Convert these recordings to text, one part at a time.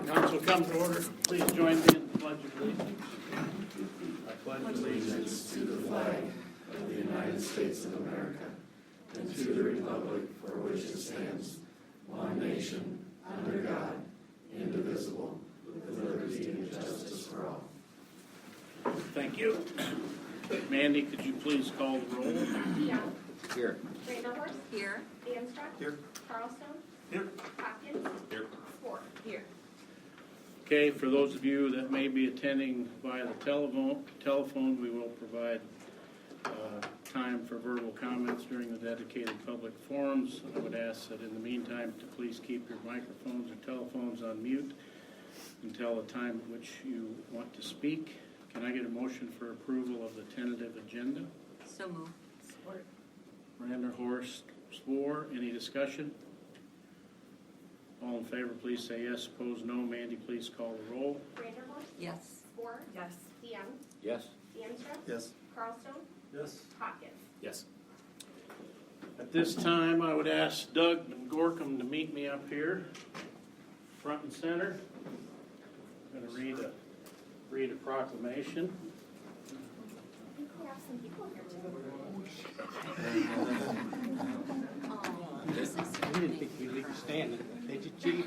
Council, come to order. Please join me in the Pledge of Allegiance. I pledge allegiance to the flag of the United States of America and to the republic for which it stands, one nation, under God, indivisible, with liberty and justice for all. Thank you. Mandy, could you please call the roll? Young. Here. Randallhorst. Here. Danstruck. Here. Carlstone. Here. Hopkins. Here. Ford. Here. Okay, for those of you that may be attending via the telephone, we will provide time for verbal comments during the dedicated public forums. I would ask that in the meantime to please keep your microphones or telephones on mute until the time at which you want to speak. Can I get a motion for approval of the tentative agenda? So moved. Support. Randallhorst, Swore. Any discussion? All in favor, please say yes. Opposed, no. Mandy, please call the roll. Randallhorst. Yes. Ford. Yes. Young. Yes. Danstruck. Yes. Carlstone. Yes. Hopkins. Yes. At this time, I would ask Doug and Gorkum to meet me up here, front and center. I'm going to read a proclamation. I think we have some people here This is We didn't think we'd leave you standing, did you, Chief?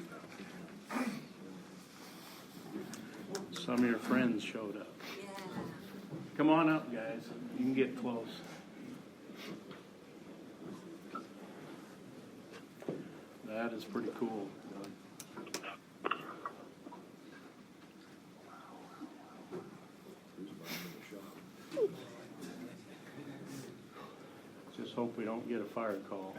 Some of your friends showed up. yeah. Come on up, guys. You can get close. That is pretty cool. Just hope we don't get a fire call.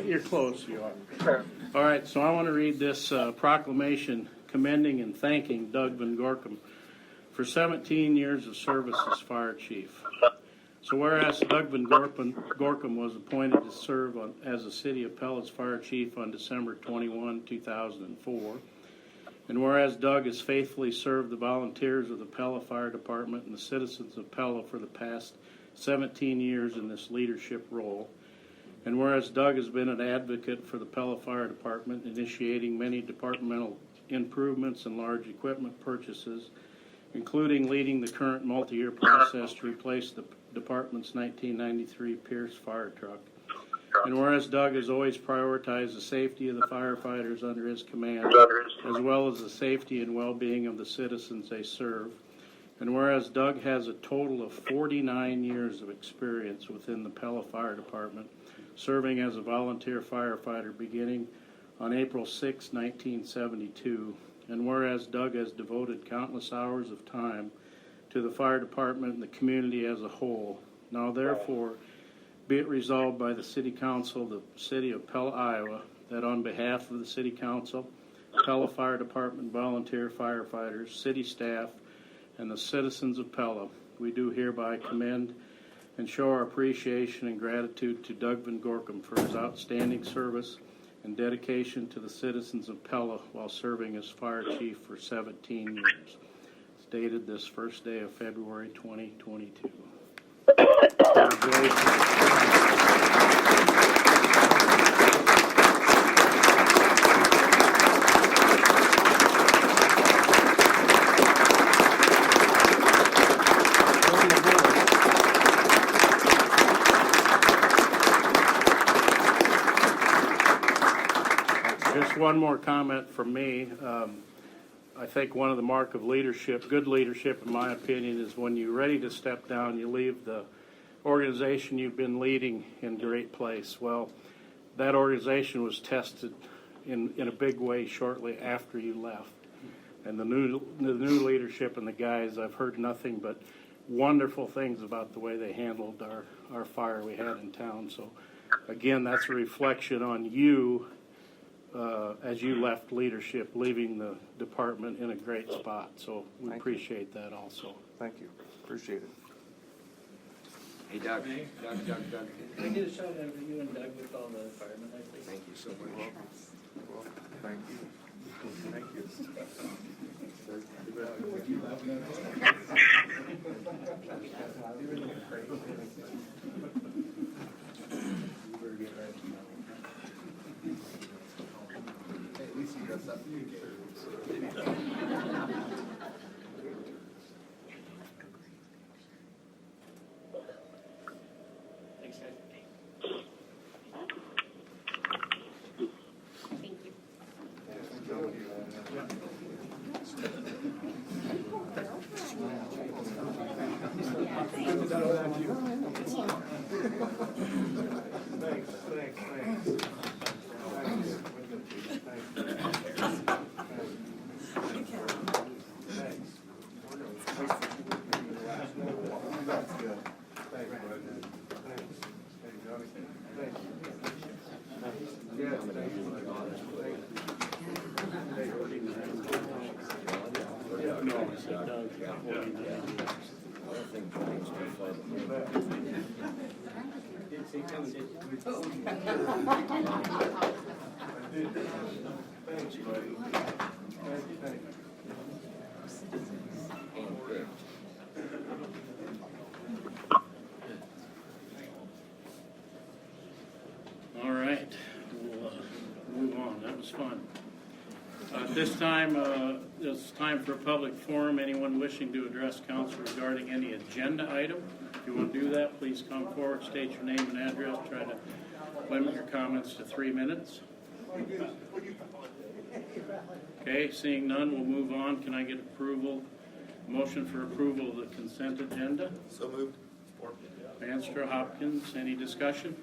You're close, you are. All right, so I want to read this proclamation commending and thanking Doug Van Gorkum for 17 years of service as fire chief. So whereas Doug Van Gorkum was appointed to serve as the City of Pella's fire chief on December 21, 2004, and whereas Doug has faithfully served the volunteers of the Pella Fire Department and the citizens of Pella for the past 17 years in this leadership role, and whereas Doug has been an advocate for the Pella Fire Department, initiating many departmental improvements and large equipment purchases, including leading the current multi-year process to replace the department's 1993 Pierce fire truck. And whereas Doug has always prioritized the safety of the firefighters under his command, as well as the safety and well-being of the citizens they serve. And whereas Doug has a total of 49 years of experience within the Pella Fire Department, serving as a volunteer firefighter beginning on April 6, 1972. And whereas Doug has devoted countless hours of time to the fire department and the community as a whole, now therefore be it resolved by the City Council of the City of Pella, Iowa, that on behalf of the City Council, Pella Fire Department volunteer firefighters, city staff, and the citizens of Pella, we do hereby commend and show our appreciation and gratitude to Doug Van Gorkum for his outstanding service and dedication to the citizens of Pella while serving as fire chief for 17 years. It's dated this first day of February 2022. Just one more comment from me. I think one of the mark of leadership, good leadership in my opinion, is when you're ready to step down, you leave the organization you've been leading in great place. Well, that organization was tested in a big way shortly after you left. And the new leadership and the guys, I've heard nothing but wonderful things about the way they handled our fire we had in town. So again, that's a reflection on you as you left leadership, leaving the department in a great spot. So we appreciate that also. Thank you. Appreciate it. Hey, Doug. Doug. Can I get a shout out to you and Doug with all the firemen, I think? Thank you so much. Well, thank you. Thank you. Yes, thank you. No, I said Doug, 49 years. Thanks, buddy. Thank you. All right, we'll move on. That was fun. At this time, it's time for a public forum. Anyone wishing to address council regarding any agenda item, if you want to do that, please come forward, state your name and address. Try to limit your comments to 3 minutes. Okay, seeing none, we'll move on. Can I get approval, motion for approval of the consent agenda? So moved. Vanstra, Hopkins, any discussion?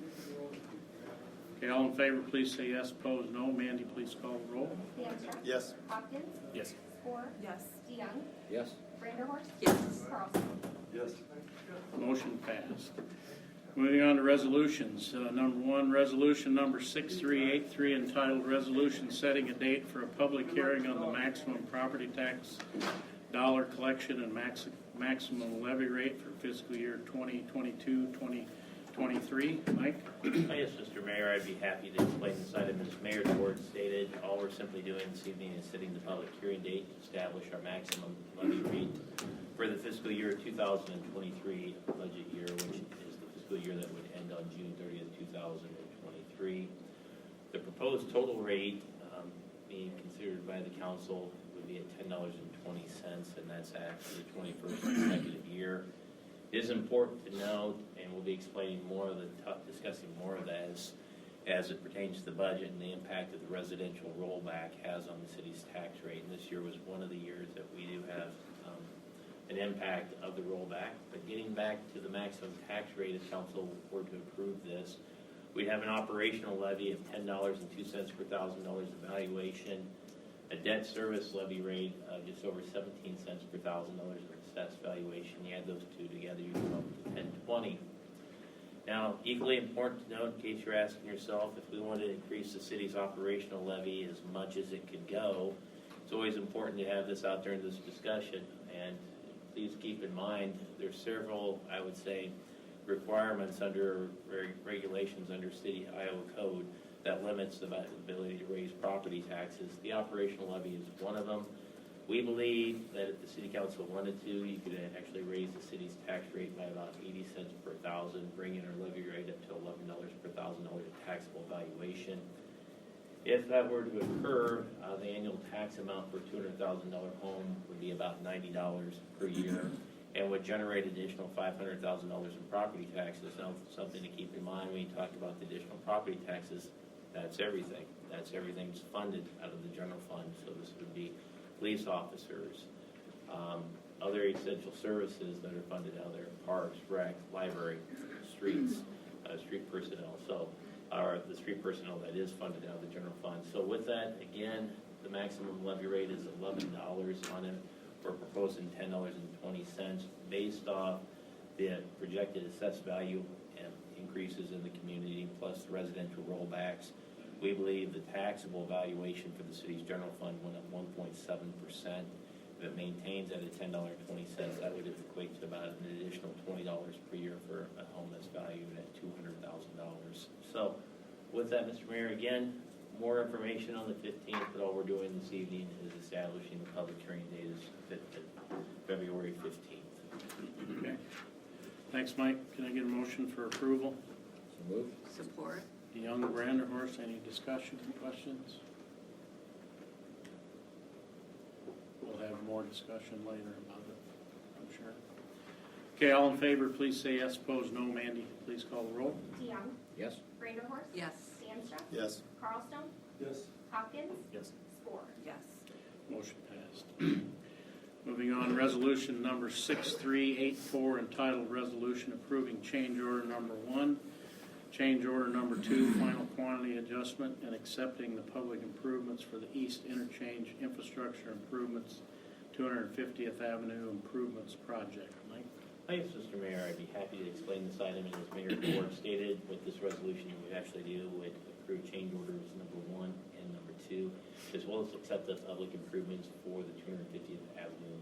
Okay, all in favor, please say yes. Opposed, no. Mandy, please call the roll. Vanstra. Yes. Hopkins. Yes. Spore. Yes. DeYoung. Yes. Vanderhorst. Yes. Carlson. Yes. Motion passed. Moving on to resolutions. Number one, resolution number 6383, entitled Resolution Setting a Date for a Public Hearing on the Maximum Property Tax Dollar Collection and Maximum Levy Rate for fiscal year 2022-2023. Mike? Yes, Mr. Mayor, I'd be happy to explain this item. As Mayor DeWard stated, all we're simply doing this evening is setting the public hearing date to establish our maximum levy rate for the fiscal year 2023 budget year, which is the fiscal year that would end on June 30th, 2023. The proposed total rate being considered by the council would be at $10.20, and that's after the 21st consecutive year. It is important to note, and we'll be explaining more of discussing more of that as it pertains to the budget and the impact that the residential rollback has on the city's tax rate. And this year was one of the years that we do have an impact of the rollback. But getting back to the maximum tax rate, if council were to approve this, we'd have an operational levy of $10.02 per $1,000 evaluation, a debt service levy rate of just over 17 cents per $1,000 of assessed valuation. You add those two together, you come up to 10.20. Now, equally important to note, in case you're asking yourself, if we wanted to increase the city's operational levy as much as it could go, it's always important to have this out there in this discussion. And please keep in mind, there's several, I would say, requirements under regulations under City Iowa Code that limits the ability to raise property taxes. The operational levy is one of them. We believe that if the City Council wanted to, you could actually raise the city's tax rate by about 80 cents per thousand, bringing our levy rate up to $11 per $1,000 taxable valuation. If that were to occur, the annual tax amount for a $200,000 home would be about $90 per year, and would generate additional $500,000 in property taxes. Now, something to keep in mind when you talk about the additional property taxes, that's everything. That's everything's funded out of the general fund. So this would be police officers, other essential services that are funded out there, parks, rec, library, streets, street personnel. So, or the street personnel that is funded out of the general fund. So with that, again, the maximum levy rate is $11 on it. We're proposing $10.20 based off the projected assessed value and increases in the community, plus the residential rollbacks. We believe the taxable valuation for the city's general fund went up 1.7%. If it maintains at a $10.20, that would equate to about an additional $20 per year for a home that's valued at $200,000. So with that, Mr. Mayor, again, more information on the 15th, but all we're doing this evening is establishing the public hearing date as February 15th. Okay. Thanks, Mike. Can I get a motion for approval? So moved. Support. DeYoung, Branderhorst, any discussion, questions? We'll have more discussion later about it, I'm sure. Okay, all in favor, please say yes. Opposed, no. Mandy, please call the roll. DeYoung. Yes. Vanderhorst. Yes. Vanstra. Yes. Carlstone. Yes. Hopkins. Yes. Spore. Yes. Motion passed. Moving on, resolution number 6384, entitled Resolution Approving Change Order Number 1, Change Order Number 2, Final Quantity Adjustment, and accepting the public improvements for the East Interchange Infrastructure Improvements 250th Avenue Improvements Project. Mike? Thanks, Mr. Mayor. I'd be happy to explain this item. And as Mayor DeWard stated, with this resolution, you would actually do would approve change orders as well as accept the public improvements for the 250th Avenue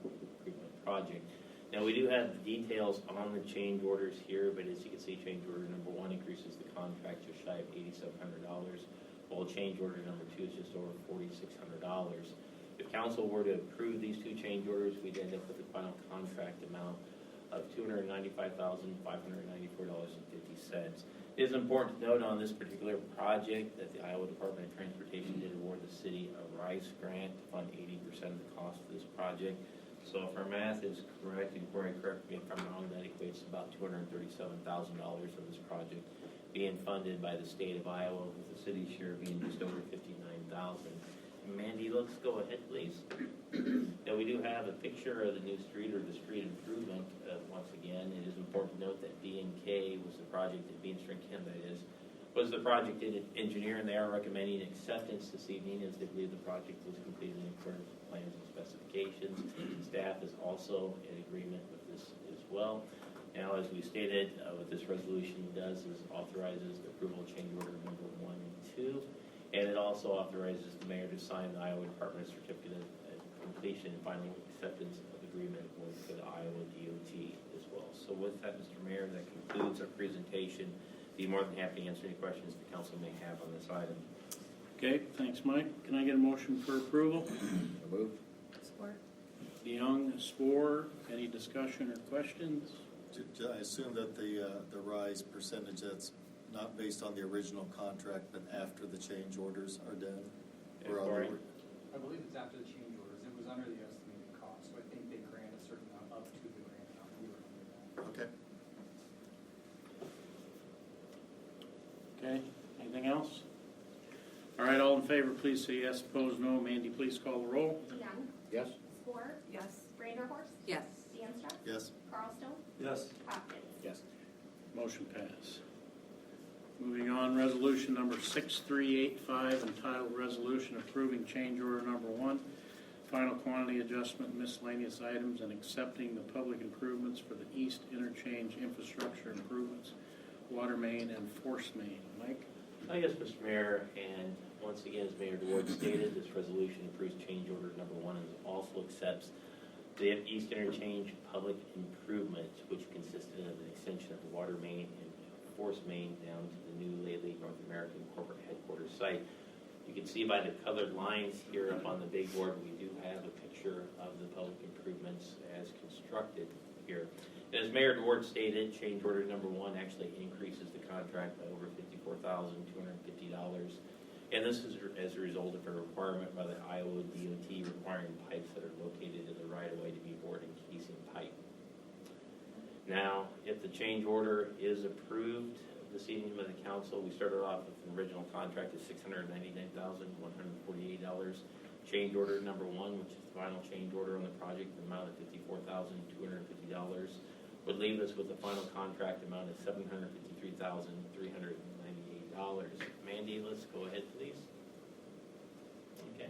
improvement project. Now, we do have the details on the change orders here, but as you can see, change order number 1 increases the contract just shy of $8,700, while change order number 2 is just over $4,600. If council were to approve these 2 change orders, we'd end up with a final contract amount of $295,594.50. It is important to note on this particular project that the Iowa Department of Transportation did award the city a RICE grant to fund 80% of the cost of this project. So if our math is correct, and Corey, correct me if I'm wrong, that equates to about $237,000 of this project being funded by the state of Iowa, with the city's share being just over $59,000. Mandy, let's go ahead, please. Now, we do have a picture of the new street, or the street improvement. Once again, it is important to note that B&K was the project, that B&K, that is, was the project engineer, and they are recommending acceptance this evening, as they believe the project was completed in accordance with plans and specifications. Staff is also in agreement with this as well. Now, as we stated, what this resolution does is authorizes the approval of change order number 1 and 2, and it also authorizes the mayor to sign the Iowa Department Certificate of Completion and final acceptance of agreement for the Iowa DOT as well. So with that, Mr. Mayor, that concludes our presentation. Be more than happy to answer any questions the council may have on this item. Okay, thanks, Mike. Can I get a motion for approval? Move. Support. DeYoung, Spore, any discussion or questions? I assume that the rise percentage, that's not based on the original contract, but after the change orders are done? Yeah, Corey? I believe it's after the change orders. It was under the estimated cost, so I think they grant a certain amount up to the grant amount. We were under that. Okay. Okay, anything else? All right, all in favor, please say yes. Opposed, no. Mandy, please call the roll. DeYoung, Yes. Spore, Yes. Reindeerhorst, Yes. DeAnstruck, Yes. Carlstone, Yes. Hopkins. Yes. Motion pass. Moving on, resolution number 6385, entitled Resolution Approving Change Order Number 1, Final Quantity Adjustment Miscellaneous Items, and accepting the public improvements for the East Interchange Infrastructure Improvements, Water Main, and Force Main. Mike? Yes, Mr. Mayor, and once again, as Mayor DeWard stated, this resolution approves change order number 1 and also accepts the East Interchange Public Improvements, which consisted of an extension of the water main and force main down to the new Lely North American corporate headquarters site. You can see by the colored lines here up on the big board, we do have a picture of the public improvements as constructed here. And as Mayor DeWard stated, change order number 1 actually increases the contract by over $54,250. And this is as a result of a requirement by the Iowa DOT requiring pipes that are located in the right-of-way to be bored and casing pipe. Now, if the change order is approved this evening by the council, we started off with an original contract of $699,148. Change order number 1, which is the final change order on the project, the amount of $54,250, would leave us with a final contract amount of $753,398. Mandy, let's go ahead, please. Okay.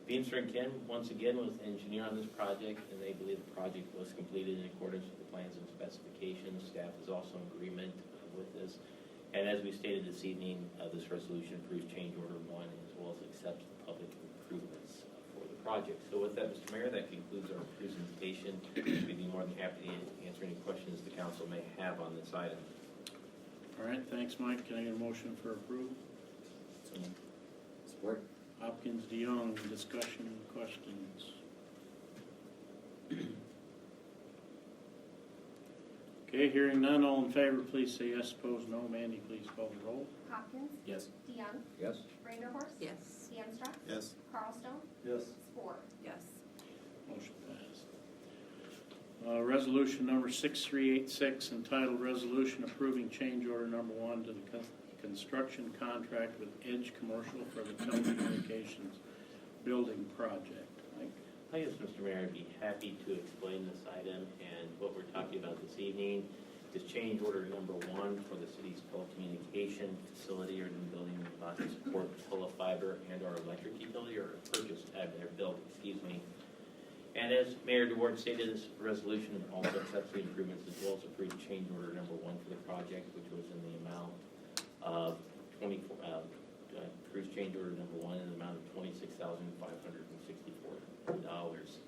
Beamster & Ken, once again, was the engineer on this project, and they believe the project was completed in accordance with the plans and specifications. Staff is also in agreement with this. And as we stated this evening, this resolution approves change order 1 as well as accepts the public improvements for the project. So with that, Mr. Mayor, that concludes our presentation. We'd be more than happy to answer any questions the council may have on this item. All right, thanks, Mike. Can I get a motion for approval? Support. Hopkins, DeYoung, discussion, questions? Okay, hearing none, all in favor, please say yes. Opposed, no. Mandy, please call the roll. Hopkins, Yes. DeYoung, Yes. Reindeerhorst, Yes. DeAnstruck, Yes. Carlstone, Yes. Spore. Yes. Motion passed. Resolution number 6386, entitled Resolution Approving Change Order Number 1 to the construction contract with Edge Commercial for the telecommunications building project. Mike? Yes, Mr. Mayor, I'd be happy to explain this item, and what we're talking about this evening is change order number 1 for the city's telecommunication facility or new building to support Pella fiber and our electric utility, or purchase their build, excuse me. And as Mayor DeWard stated, this resolution also accepts the improvements as well as approved change order number 1 for the project, which was in the amount of $23,400. approves change order number 1 in the amount of $26,564.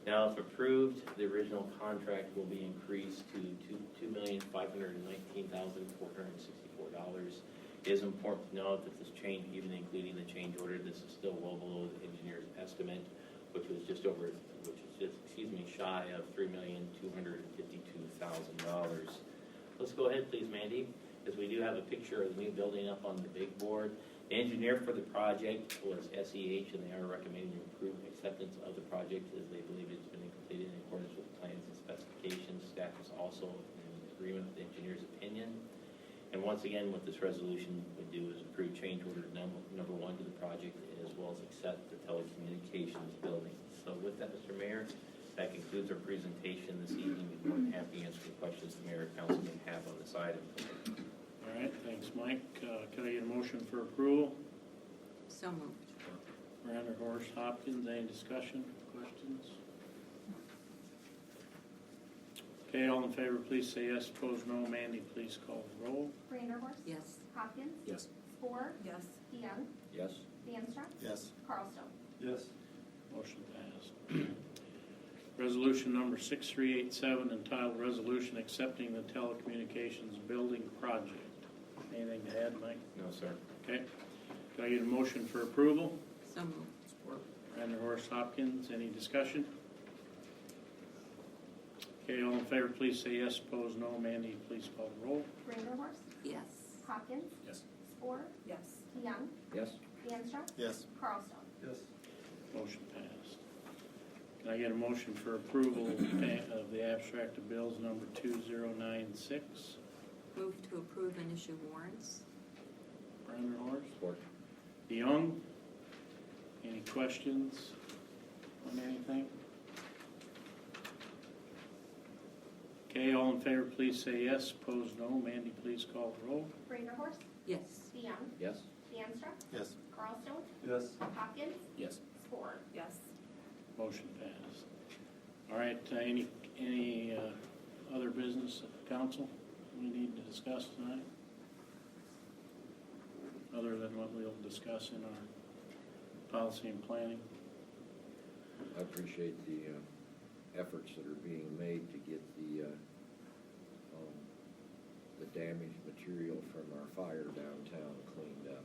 Now, if approved, the original contract will be increased to $2,519,464. It is important to note that this change, even including the change order, this is still well below the engineer's estimate, which was shy of $3,252,000. Let's go ahead, please, Mandy, because we do have a picture of the new building up on the big board. The engineer for the project was SEH, and they are recommending approved acceptance of the project as they believe it's been completed in accordance with plans and specifications. Staff is also in agreement with the engineer's opinion. And once again, what this resolution would do is approve change order number 1 to the project, as well as accept the telecommunications building. So with that, Mr. Mayor, that concludes our presentation this evening. We'd be more than happy to answer any questions the mayor or council may have on this item. All right, thanks, Mike. Can I get a motion for approval? So moved. Brander, Horst, Hopkins, any discussion, questions? Okay, all in favor, please say yes. Opposed, no. Mandy, please call the roll. Vanderhorst. Yes. Hopkins. Yes. Spore. Yes. DeYoung. Yes. DeAnstruck. Yes. Carlstone. Yes. Motion passed. Resolution number 6387, entitled Resolution Accepting the Telecommunications Building Project. Anything to add, Mike? No, sir. Okay. Can I get a motion for approval? So moved. Support. Brander, Horst, Hopkins, any discussion? Okay, all in favor, please say yes. Opposed, no. Mandy, please call the roll. Vanderhorst. Yes. Hopkins. Yes. Spore. Yes. DeYoung. Yes. DeAnstruck. Yes. Carlstone. Yes. Motion passed. Can I get a motion for approval of the abstract of bills number 2096? Move to approve and issue warrants. Brander, Horst. Support. DeYoung, any questions on anything? Okay, all in favor, please say yes. Opposed, no. Mandy, please call the roll. Vanderhorst. Yes. DeYoung. Yes. DeAnstruck. Yes. Carlstone. Yes. Hopkins. Yes. Spore. Yes. Motion passed. All right, any other business at the council we need to discuss tonight? Other than what we'll discuss in our policy and planning? I appreciate the efforts that are being made to get the damaged material from our fire downtown cleaned up.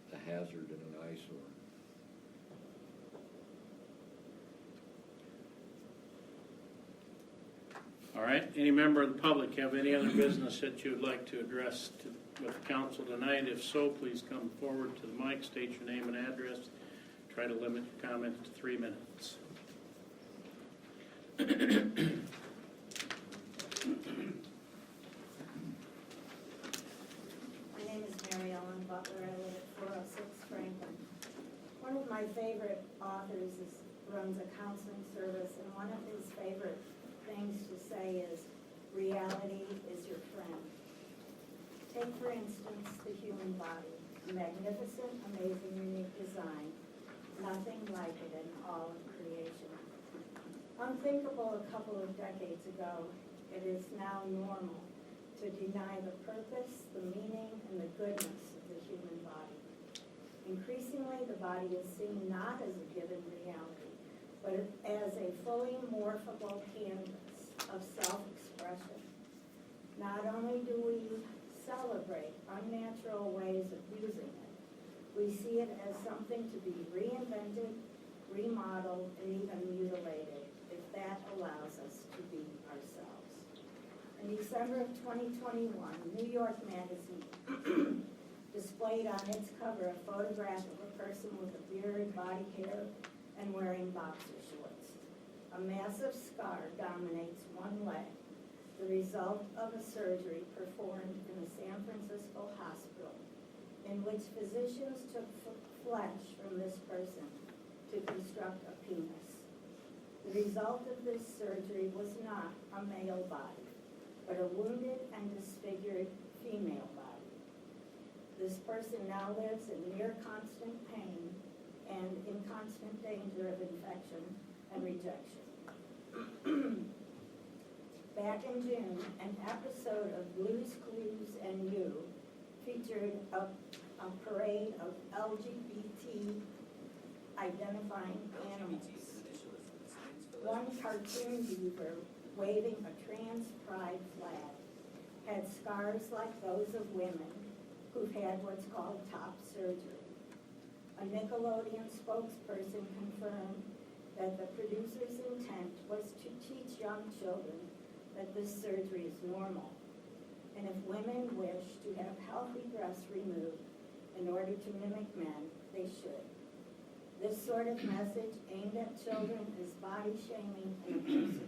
That's a hazard and an eyesore. All right, any member of the public have any other business that you would like to address with the council tonight? If so, please come forward to the mic, state your name and address. Try to limit your comments to 3 minutes. My name is Mary Ellen Butler. I live at 406 Franklin. One of my favorite authors runs a counseling service, and one of his favorite things to say is, reality is your friend. Take, for instance, the human body, a magnificent, amazing, unique design, nothing like it in all of creation. Unthinkable a couple of decades ago, it is now normal to deny the purpose, the meaning, and the goodness of the human body. Increasingly, the body is seen not as a given reality, but as a fully morphable canvas of self-expression. Not only do we celebrate unnatural ways of using it, we see it as something to be reinvented, remodeled, and even mutilated, if that allows us to be ourselves. In December of 2021, New York Magazine displayed on its cover a photograph of a person with a beard, body hair, and wearing boxer shorts. A massive scar dominates one leg, the result of a surgery performed in a San Francisco hospital in which physicians took flesh from this person to construct a penis. The result of this surgery was not a male body, but a wounded and disfigured female body. This person now lives in near constant pain and in constant danger of infection and rejection. Back in June, an episode of Blue's Clues and You featured a a parade of LGBT identifying animals. One cartoon beaver waving a trans pride flag had scars like those of women who've had what's called top surgery. A Nickelodeon spokesperson confirmed that the producer's intent was to teach young children that this surgery is normal, and if women wish to have healthy breasts removed in order to mimic men, they should. This sort of message aimed at children is body shaming and abusive.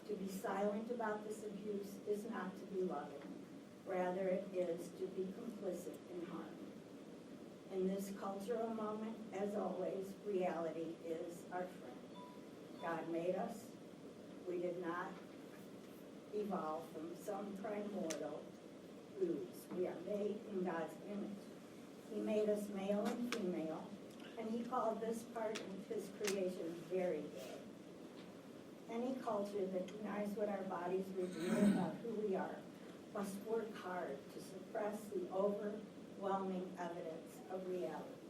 To be silent about this abuse is not to be loving. Rather, it is to be complicit in harm. In this cultural moment, as always, reality is our friend. God made us. We did not evolve from some primordial ooze. We are made in God's image. He made us male and female, and he called this part of his creation very good. Any culture that denies what our bodies reveal about who we are must work hard to suppress the overwhelming evidence of reality.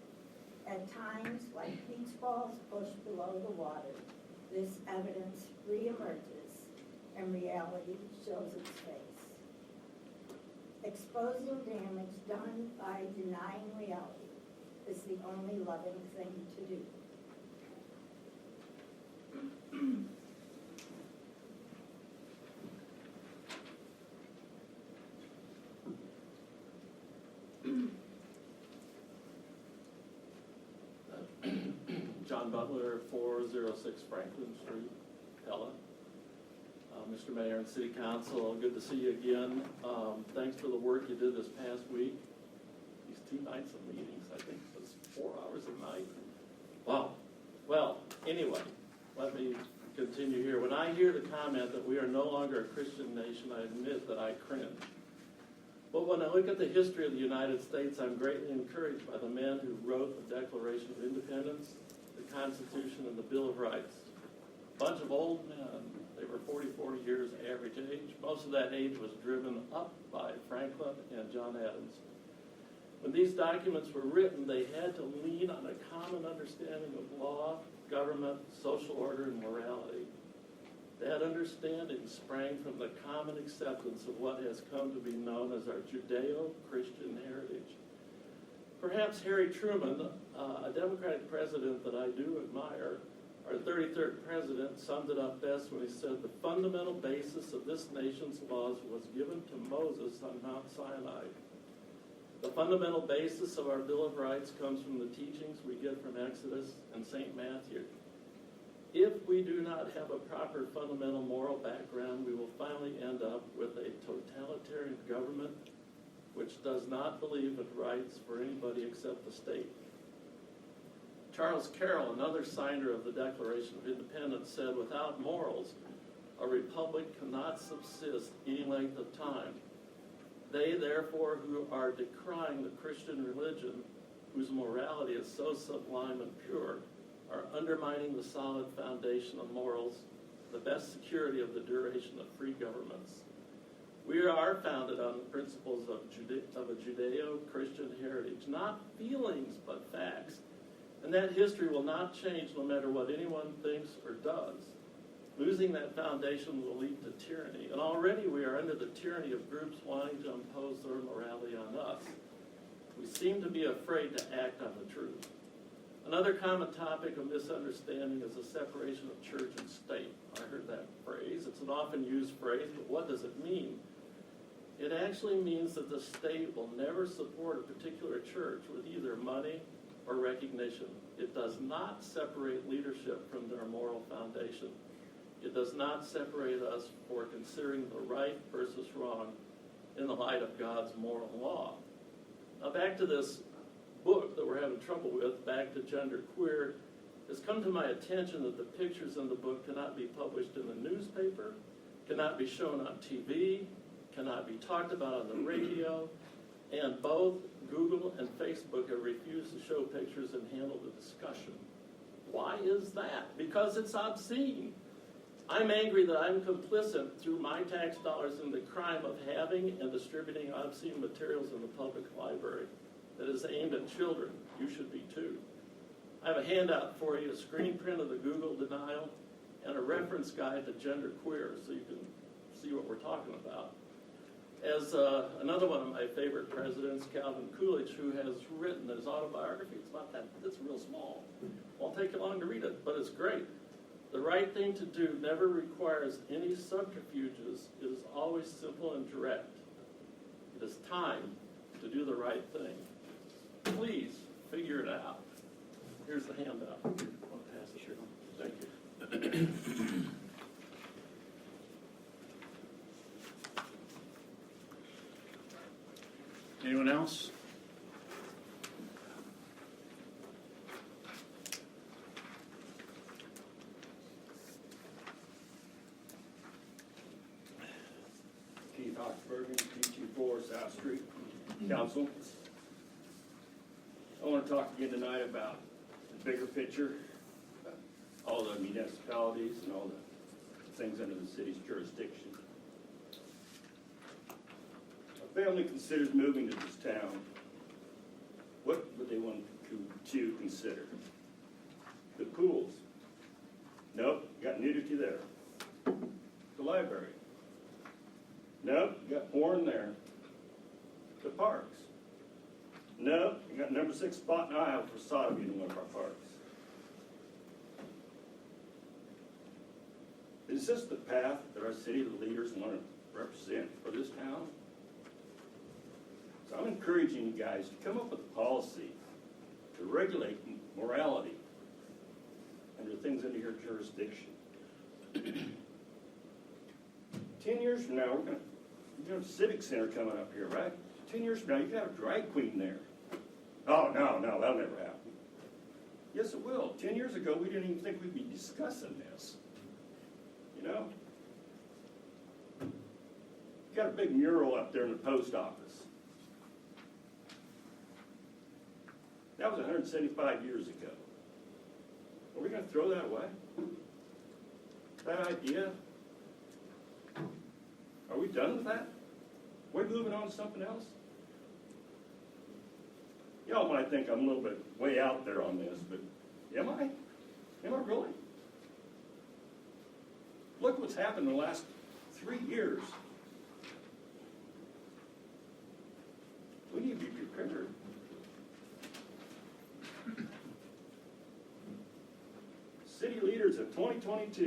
At times, like beach balls pushed below the water, this evidence reemerges and reality shows its face. Exposing damage done by denying reality is the only loving thing to do. John Butler, 406 Franklin Street, Pella. Mr. Mayor and City Council, good to see you again. Thanks for the work you did this past week. These 2 nights of meetings, I think it was 4 hours a night. Wow. Well, anyway, let me continue here. When I hear the comment that we are no longer a Christian nation, I admit that I cringe. But when I look at the history of the United States, I'm greatly encouraged by the men who wrote the Declaration of Independence, the Constitution, and the Bill of Rights. A bunch of old men. They were 44 years average age. Most of that age was driven up by Franklin and John Adams. When these documents were written, they had to lean on a common understanding of law, government, social order, and morality. That understanding sprang from the common acceptance of what has come to be known as our Judeo-Christian heritage. Perhaps Harry Truman, a Democratic president that I do admire, our 33rd president, summed it up best when he said, "The fundamental basis of this nation's laws was given to Moses on Mount Sinai. The fundamental basis of our Bill of Rights comes from the teachings we get from Exodus and St. Matthew. If we do not have a proper fundamental moral background, we will finally end up with a totalitarian government which does not believe in rights for anybody except the state." Charles Carroll, another signer of the Declaration of Independence, said, "Without morals, a republic cannot subsist any length of time. They, therefore, who are decrying the Christian religion, whose morality is so sublime and pure, are undermining the solid foundation of morals, the best security of the duration of free governments. We are founded on the principles of a Judeo-Christian heritage, not feelings but facts. And that history will not change no matter what anyone thinks or does. Losing that foundation will lead to tyranny. And already we are under the tyranny of groups wanting to impose their morality on us. We seem to be afraid to act on the truth." Another common topic of misunderstanding is the separation of church and state. I heard that phrase. It's an often used phrase, but what does it mean? It actually means that the state will never support a particular church with either money or recognition. It does not separate leadership from their moral foundation. It does not separate us for considering the right versus wrong in the light of God's moral law. Now back to this book that we're having trouble with, Back to Gender Queer. It's come to my attention that the pictures in the book cannot be published in the newspaper, cannot be shown on TV, cannot be talked about on the radio, and both Google and Facebook have refused to show pictures and handle the discussion. Why is that? Because it's obscene. I'm angry that I'm complicit through my tax dollars in the crime of having and distributing obscene materials in the public library. that is aimed at children. You should be too. I have a handout for you, a screen print of the Google denial, and a reference guide to gender queer, so you can see what we're talking about. As another one of my favorite presidents, Calvin Coolidge, who has written his autobiography, it's about that, it's real small. Won't take you long to read it, but it's great. The right thing to do never requires any subterfuges. It is always simple and direct. It is time to do the right thing. Please figure it out. Here's the handout. I'll pass it here. Thank you. Anyone else? Keith Oxbergen, 224 South Street Council. I want to talk again tonight about the bigger picture, all the municipalities and all the things under the city's jurisdiction. A family considers moving to this town. What would they want to consider? The pools. Nope, got nudity there. The library. Nope, you got porn there. The parks. Nope, you got number 6 spot in Iowa for sodomy in one of our parks. Is this the path that our city leaders want to represent for this town? So I'm encouraging you guys to come up with a policy to regulate morality under things under your jurisdiction. 10 years from now, we're going to have a civic center coming up here, right? 10 years from now, you got a drag queen there. Oh, no, that'll never happen. Yes, it will. 10 years ago, we didn't even think we'd be discussing this. You know? You got a big mural up there in the post office. That was 175 years ago. Are we going to throw that away? That idea? Are we done with that? We're moving on to something else? Y'all might think I'm a little bit way out there on this, but am I? Am I really? Look what's happened in the last 3 years. We need to be prepared. City leaders of 2022.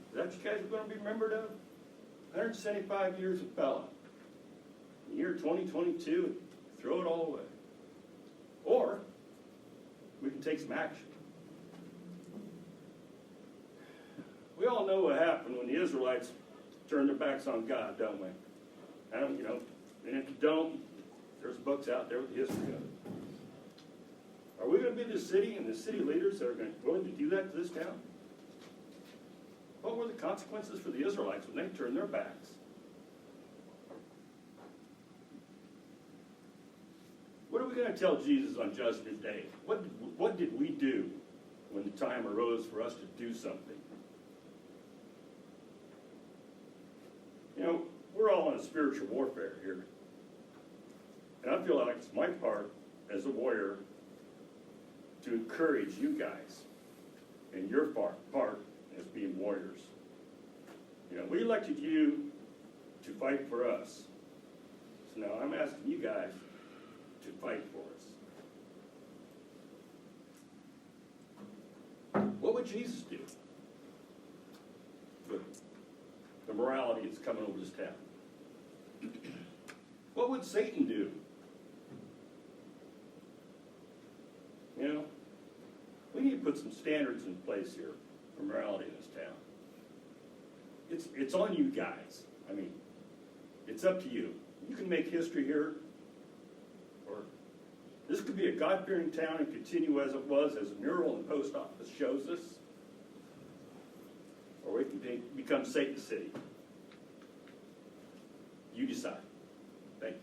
Is that what you guys are going to be remembered of? 175 years of Pella. The year 2022, throw it all away. Or, we can take some action. We all know what happened when the Israelites turned their backs on God, don't we? And, you know, and if you don't, there's books out there with the history of it. Are we going to be the city and the city leaders that are willing to do that to this town? What were the consequences for the Israelites when they turned their backs? What are we going to tell Jesus on Judgment Day? What did we do when the time arose for us to do something? You know, we're all in a spiritual warfare here. And I feel like it's my part as a warrior to encourage you guys and your part as being warriors. You know, we elected you to fight for us. So now I'm asking you guys to fight for us. What would Jesus do with the morality that's coming over this town? What would Satan do? You know, we need to put some standards in place here for morality in this town. It's on you guys. I mean, it's up to you. You can make history here, or this could be a God-fearing town and continue as it was, as a mural in the post office shows us, or we can become Satan City. You decide. Thank you.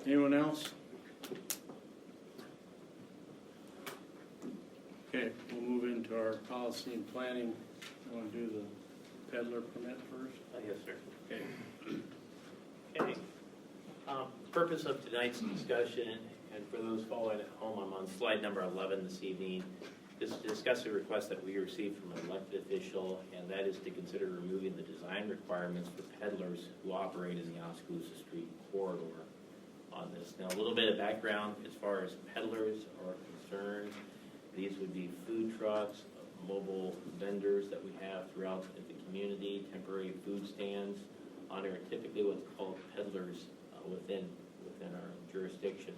Anyone else? Okay, we'll move into our policy and planning. I want to do peddler permit first? Yes, sir. Okay. Okay. Purpose of tonight's discussion, and for those following at home, I'm on slide number 11 this evening, is to discuss a request that we received from an elected official, and that is to consider removing the design requirements for peddlers who operate in the Oskaloosa Street corridor on this. Now, a little bit of background as far as peddlers are concerned. These would be food trucks, mobile vendors that we have throughout the community, temporary food stands on there, typically what's called peddlers within our jurisdiction.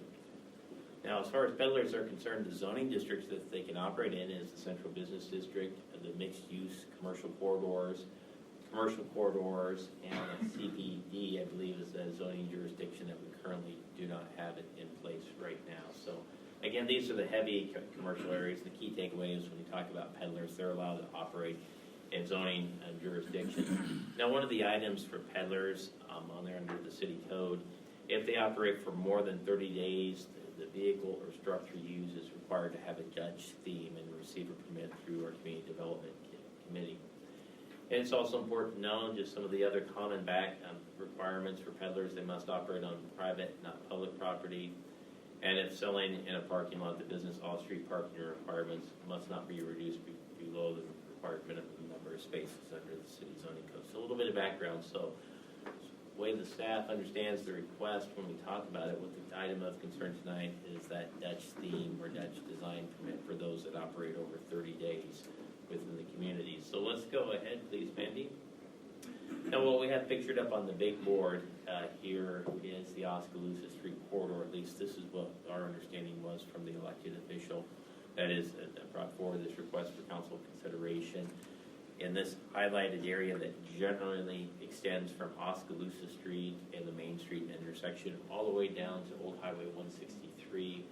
Now, as far as peddlers are concerned, the zoning districts that they can operate in is the central business district, the mixed-use commercial corridors, and the CPD, I believe, is the zoning jurisdiction that we currently do not have it in place right now. So, again, these are the heavy commercial areas. The key takeaway is when you talk about peddlers, they're allowed to operate in zoning jurisdiction. Now, one of the items for peddlers on there under the city code, if they operate for more than 30 days, the vehicle or structure used is required to have a Dutch theme and receive a permit through our Community Development Committee. And it's also important to know just some of the other common requirements for peddlers. They must operate on private, not public property. And if selling in a parking lot, the business off-street parking requirements must not be reduced below the required minimum number of spaces under the city zoning code. So a little bit of background. So the way the staff understands the request when we talk about it, what the item of concern tonight is that Dutch theme or Dutch design permit for those that operate over 30 days within the community. So let's go ahead, please, Mandy. Now, what we have pictured up on the big board here is the Oskaloosa Street corridor. At least this is what our understanding was from the elected official that is brought forward this request for council consideration. In this highlighted area that generally extends from Oskaloosa Street and the Main Street intersection all the way down to Old Highway 163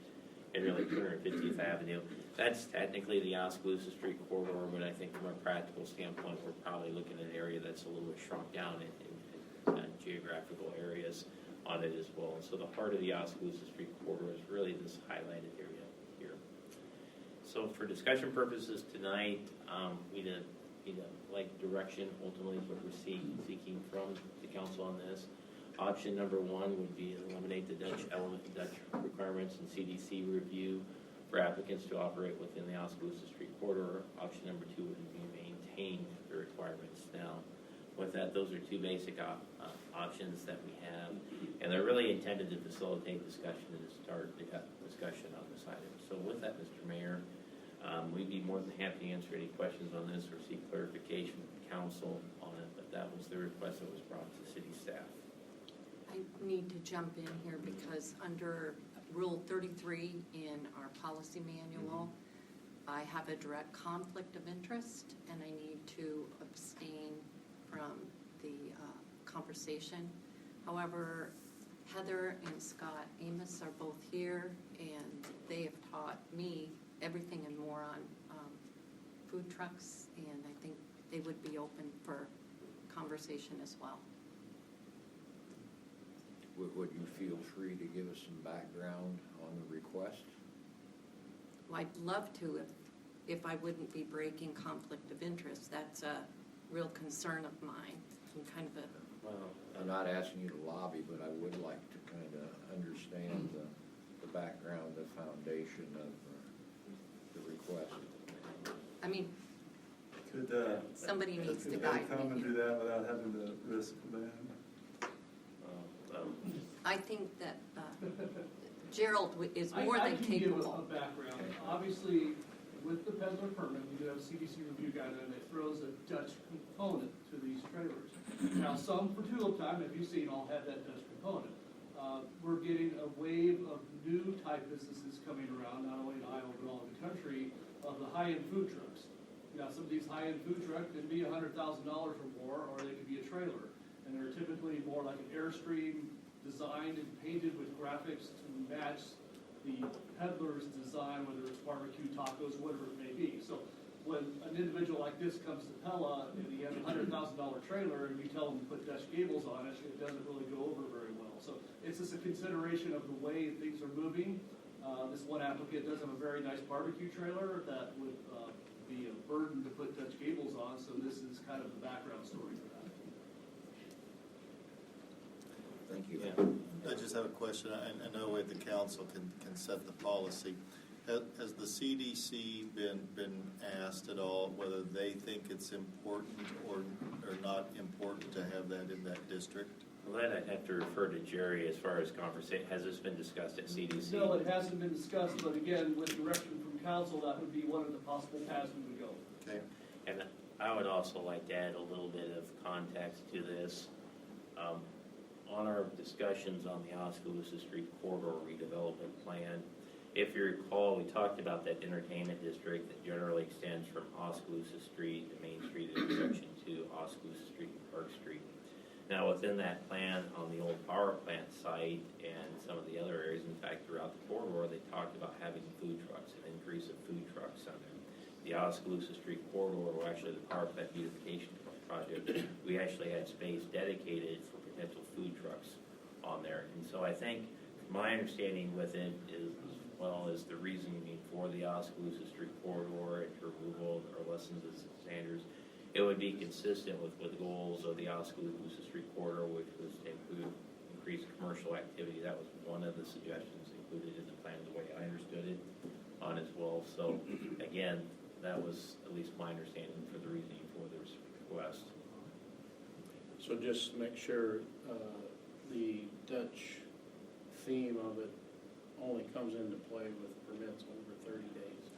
and really 250th Avenue. That's technically the Oskaloosa Street corridor, but I think from a practical standpoint, we're probably looking at an area that's a little bit shrunk down in geographical areas on it as well. And so the heart of the Oskaloosa Street corridor is really this highlighted area here. So for discussion purposes tonight, we need like direction ultimately what we're seeking from the council on this. Option number one would be eliminate the Dutch requirements and CDC review for applicants to operate within the Oskaloosa Street corridor. Option number two would be maintain the requirements. Now, with that, those are two basic options that we have, and they're really intended to facilitate discussion and to start the discussion on this item. So with that, Mr. Mayor, we'd be more than happy to answer any questions on this or seek clarification from council on it, but that was the request that was brought to city staff. I need to jump in here because under Rule 33 in our policy manual, I have a direct conflict of interest and I need to abstain from the conversation. However, Heather and Scott Amos are both here and they have taught me everything and more on food trucks, and I think they would be open for conversation as well. Would you feel free to give us some background on the request? Well, I'd love to if I wouldn't be breaking conflict of interest. That's a real concern of mine. I'm kind of a... Well, I'm not asking you to lobby, but I would like to kind of understand the background, the foundation of the request. I mean, Could somebody needs to they guide come and me. do that without having to risk them? I think that Gerald is more than I can give capable. a background. Obviously, with the peddler permit, we do have a CDC review guideline that throws a Dutch component to these trailers. Now, some for tulip time, if you've seen, all have that Dutch component. We're getting a wave of new type businesses coming around, not only in Iowa, but all over the country, of the high-end food trucks. Now, some of these high-end food trucks can be $100,000 or more, or they could be a trailer. And they're typically more like an Airstream, designed and painted with graphics to match the peddler's design, whether it's barbecue, tacos, whatever it may be. So when an individual like this comes to Pella and he has a $100,000 trailer and you tell him to put Dutch gables on it, it doesn't really go over very well. So it's just a consideration of the way things are moving. This one applicant does have a very nice barbecue trailer that would be be a burden to put Dutch gables on, so this is kind of the background story for that. Thank you. Yeah. I just have a question. I know the council can set the policy. Has the CDC been asked at all whether they think it's important or not important to have that in that district? Well, then I'd have to refer to Jerry as far as conversation. Has this been discussed at CDC? No, it hasn't been discussed, but again, with direction from council, that would be one of the possible paths we would go. Okay. And I would also like to add a little bit of context to this. On our discussions on the Oskaloosa Street Corridor redevelopment plan, if you recall, we talked about that entertainment district that generally extends from Oskaloosa Street, the Main Street intersection, to Oskaloosa Street and Park Street. Now, within that plan on the old power plant site and some of the other areas, in fact, throughout the corridor, they talked about having food trucks, an increase of food trucks on there. The Oskaloosa Street corridor, or actually the power plant beautification project, we actually had space dedicated for potential food trucks on there. And so I think my understanding with it is, as well as the reasoning for the Oskaloosa Street corridor and removal or lessons of standards, it would be consistent with the goals of the Oskaloosa Street corridor, which was to include increased commercial activity. That was one of the suggestions included in the plan, the way I understood it on as well. So again, that was at least my understanding for the reasoning for this request. So just make sure the Dutch theme of it only comes into play with permits over 30 days.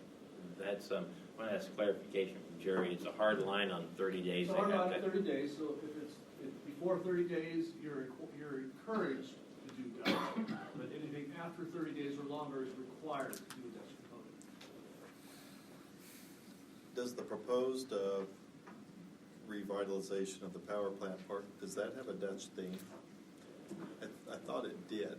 That's, I want to ask clarification from Jerry. It's a hard line on 30 days. It's hard line at 30 days, so if before 30 days, you're encouraged to do Dutch, but anything after 30 days or longer is required to do a Dutch component. Does the proposed revitalization of the power plant park, does that have a Dutch theme? I thought it did.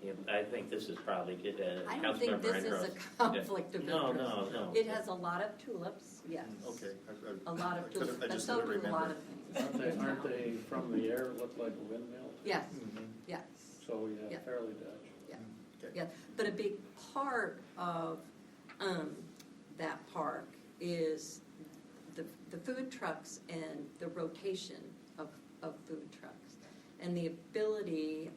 Yeah, I think this is probably good. I don't think this is a conflict of interest. No. It has a lot of tulips, yes. Okay. A lot of tulips, I but just so couldn't do a lot remember. of things. Aren't they from the air, look like a windmill? Yes, Mhm. yes, So, yeah, Yeah. fairly Dutch. yeah, Okay. yeah. But a big part of that park is the food trucks and the rotation of food trucks. And the ability,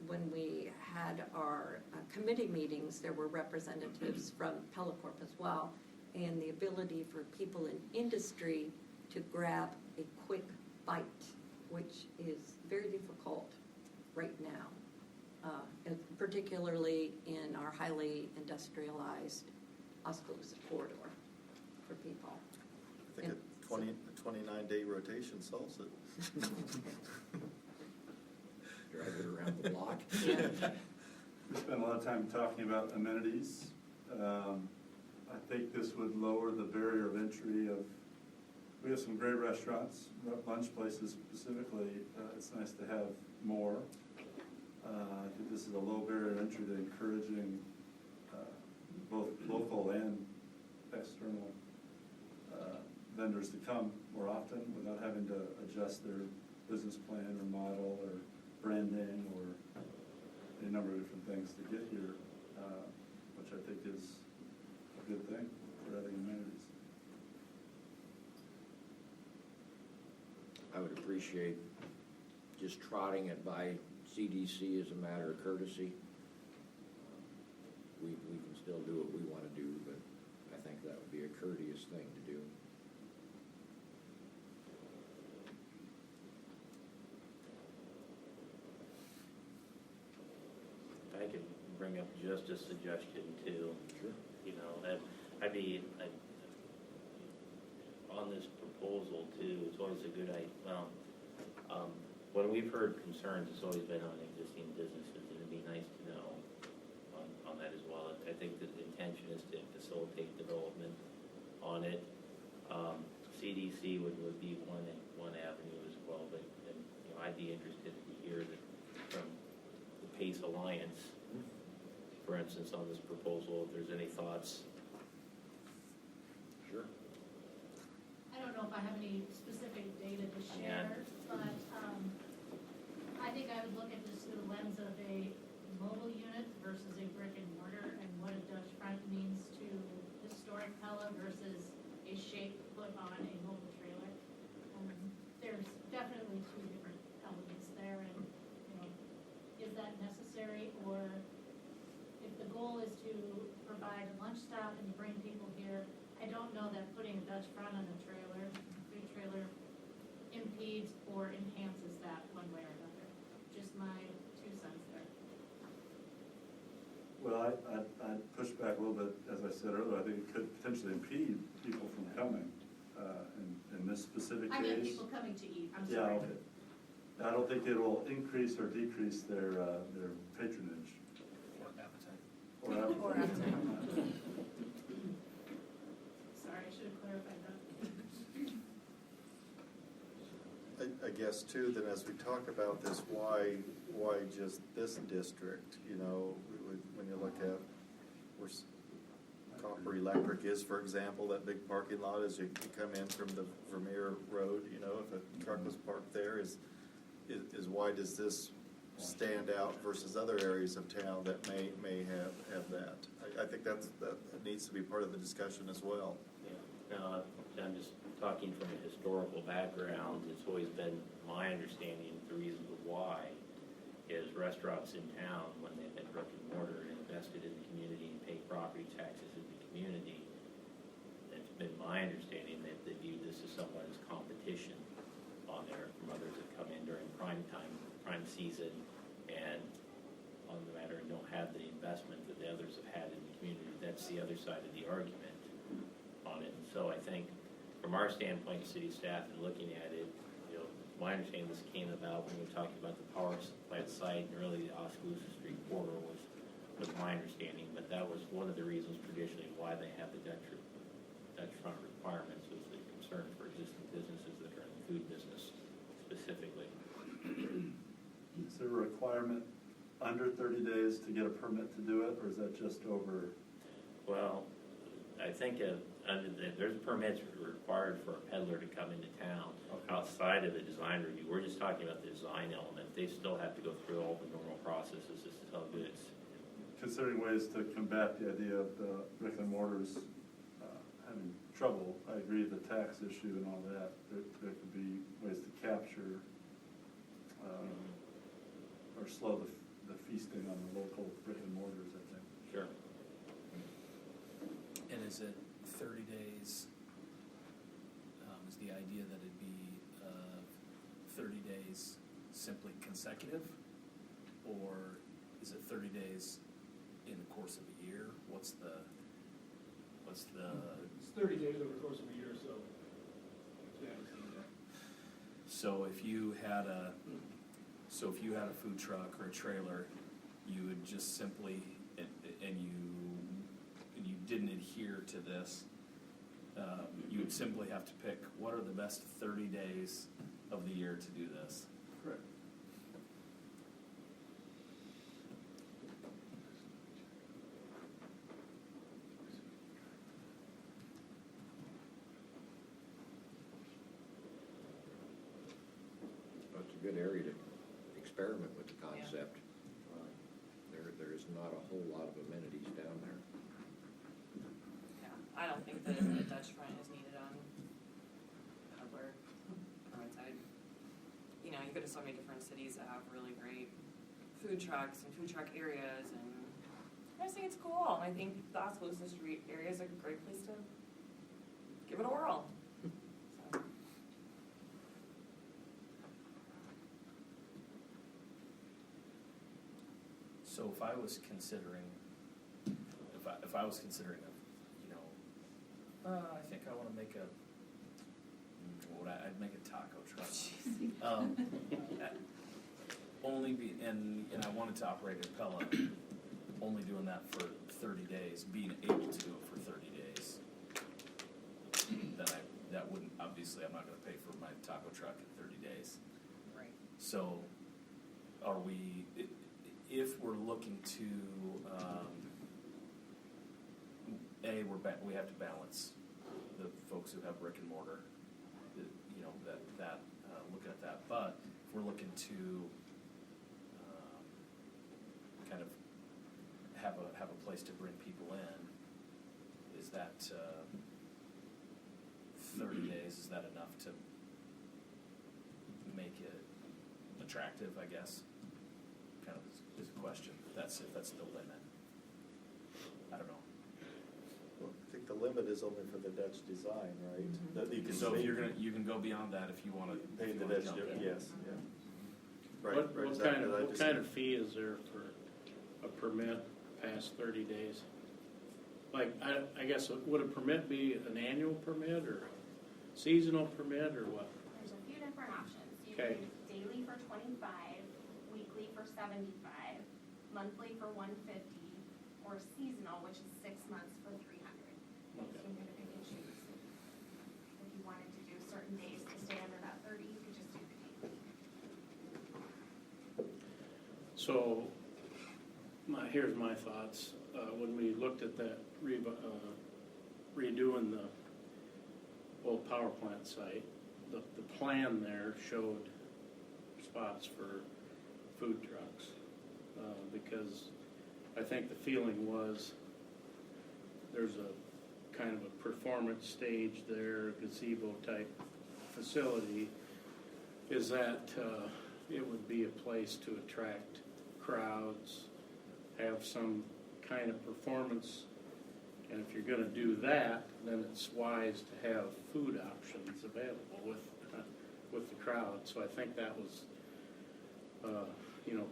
when we had our committee meetings, there were representatives from Pella Corp as well, and the ability for people in industry to grab a quick bite, which is very difficult right now, and particularly in our highly industrialized Oskaloosa corridor for people. I think a 29-day rotation solves it. Drive it around the block. Yeah. We spent a lot of time talking about amenities. I think this would lower the barrier of entry of, we have some great restaurants, lunch places specifically. It's nice to have more. I think this is a low barrier of entry to encouraging both local and external vendors to come more often without having to adjust their business plan or model or branding or a number of different things to get here, which I think is a good thing for having amenities. I would appreciate just trotting it by CDC as a matter of courtesy. We can still do what we want to do, but I think that would be a courteous thing to do. I could bring up just a suggestion too. Sure. You know, I'd be on this proposal too. It's always a good idea. Well, when we've heard concerns, it's always been on existing businesses, and it'd be nice to know on that as well. I think that the intention is to facilitate development on it. CDC would be one avenue as well, but you know, I'd be interested to hear that from the PACE Alliance, for instance, on this proposal, if there's any thoughts. Sure. I don't know if I have any specific data to share, but I think I would look at this through the lens of a mobile unit versus a brick and mortar, and what a Dutch front means to the Dutch front on a trailer, big trailer, impedes or enhances that one way or another. Just my 2 cents there. Well, I'd push back a little bit, as I said earlier, I think it could potentially impede people from coming, in this specific case. I mean, people coming to eat, I'm Yeah, sorry. okay. I don't think it will increase or decrease their patronage. Or appetite. Or appetite. Or appetite. Sorry, I should have clarified that. I guess too, that as we talk about this, why just this district? You know, when you look at where Copper Electric is, for example, that big parking lot as you come in from the Vermeer Road, you know, if a truck was parked there, is why does this stand out versus other areas of town that may have that? I think that needs to be part of the discussion as well. Yeah, no, I'm just talking from a historical background. It's always been my understanding the reason why is restaurants in town, when they've been brick and mortar and invested in the community and pay property taxes in the community, it's been my understanding that they view this as somewhat as competition on there from others that come in during prime time, prime season, and on the matter don't have the investment that the others have had in the community. That's the other side of the argument on it. And so I think from our standpoint, city staff, and looking at it, you know, my understanding this came about when we were talking about the power plant site and really the Oskaloosa Street corridor was my understanding, but that was one of the reasons traditionally why they have the Dutch front requirements, was the concern for existing businesses that are in the food business specifically. Is there a requirement under 30 days to get a permit to do it, or is that just over? Well, I think there's permits required for a peddler to come into town outside of the design review. We're just talking about the design element. They still have to go through all the normal processes to sell goods. Considering ways to combat the idea of the brick and mortars having trouble, I agree the tax issue and all that. There could be ways to capture or slow the feasting on the local brick and mortars, I think. Sure. And is it 30 days, is the idea that it'd be 30 days simply consecutive? Or is it 30 days in the course of a year? What's the? It's 30 days over the course of a year, so. Yeah, So if you had a food truck or a trailer, you would just simply, and you didn't adhere to this, you would simply have to pick what are the best 30 days of the year to do this. Correct. Well, it's a good area to experiment with the concept. There is not a whole lot of amenities down there. Yeah, I don't think that a Dutch front is needed on peddler permits. You know, you go to so many different cities that have really great food trucks and food truck areas, and I just think it's cool. And I think the Oskaloosa Street area is a great place to give it a whirl. So if I was considering, if I was considering, I think I want to make I'd make a taco truck. And I wanted to operate in Pella, only doing that for 30 days, being able to do it for 30 days. Then that wouldn't, obviously I'm not going to pay for my taco truck in 30 days. Right. So are we, if we're looking to, we have to balance the folks who have brick and mortar, looking at that. But if we're looking to kind of have a place to bring people in, is that 30 days? Is that enough to make it attractive? I guess. Kind of is a question. If that's the limit. I don't know. Well, I think the limit is only for the Dutch design, right? That you can So if say- you're gonna, you can go beyond that if you wanna. Pay if you the wanna Dutch, jump in. yes, yeah. Right, What right, what is that- kind of, did I what just- kind of fee is there for a permit past 30 days? Like, I guess, would a permit be an annual permit or seasonal permit or what? There's a few different options. You Okay. can daily for 25, weekly for 75, monthly for 150, or seasonal, which is 6 months for 300. So Okay. you can pick and choose. If you wanted to do certain days to stay under that 30, you could just do the daily. So, here's my thoughts. When we looked at that redoing the old power plant site, the plan there showed spots for food trucks. Because I think the feeling was there's a kind of a performance stage there, gazebo type facility, is that it would be a place to attract crowds, have some kind of performance, and if you're going to do that, then it's wise to have food options available with the crowd. So I think that was,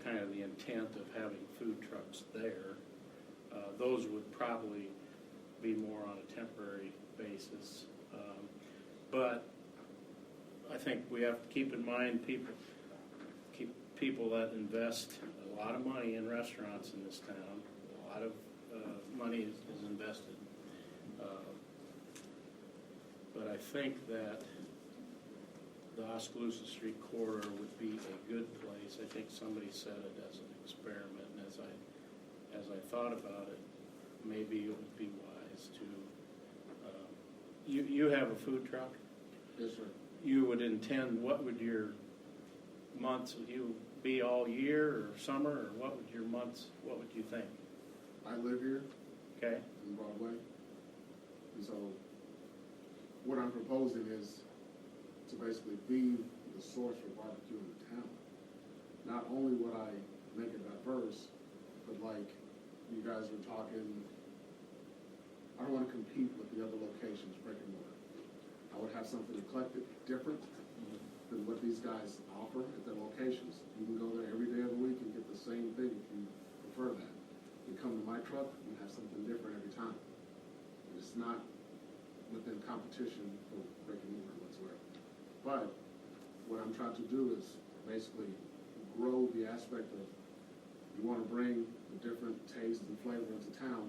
kind of the intent of having food trucks there. Those would probably be more on a temporary basis, but I think we have to keep in mind people that invest a lot of money in restaurants in this town. A lot of money is invested. But I think that the Oskaloosa Street corridor would be a good place. I think somebody said it as an experiment, and as I thought about it, maybe it would be wise to. You have a food truck? Yes, sir. You would intend, what would your months, would you be all year or summer, or what would your months, what would you think? I live here Okay, in Broadway, and so what I'm proposing is to basically be the source for barbecue in the town. Not only would I make it diverse, but like you guys were talking, I don't want to compete with the other locations, brick and mortar. I would have something eclectic, different than what these guys offer at their locations. You can go there every day of the week and get the same thing if you prefer that. You come to my truck and have something different every time. It's not within competition for brick and mortar whatsoever. But what I'm trying to do is basically grow the aspect of, you want to bring the different taste and flavor into town.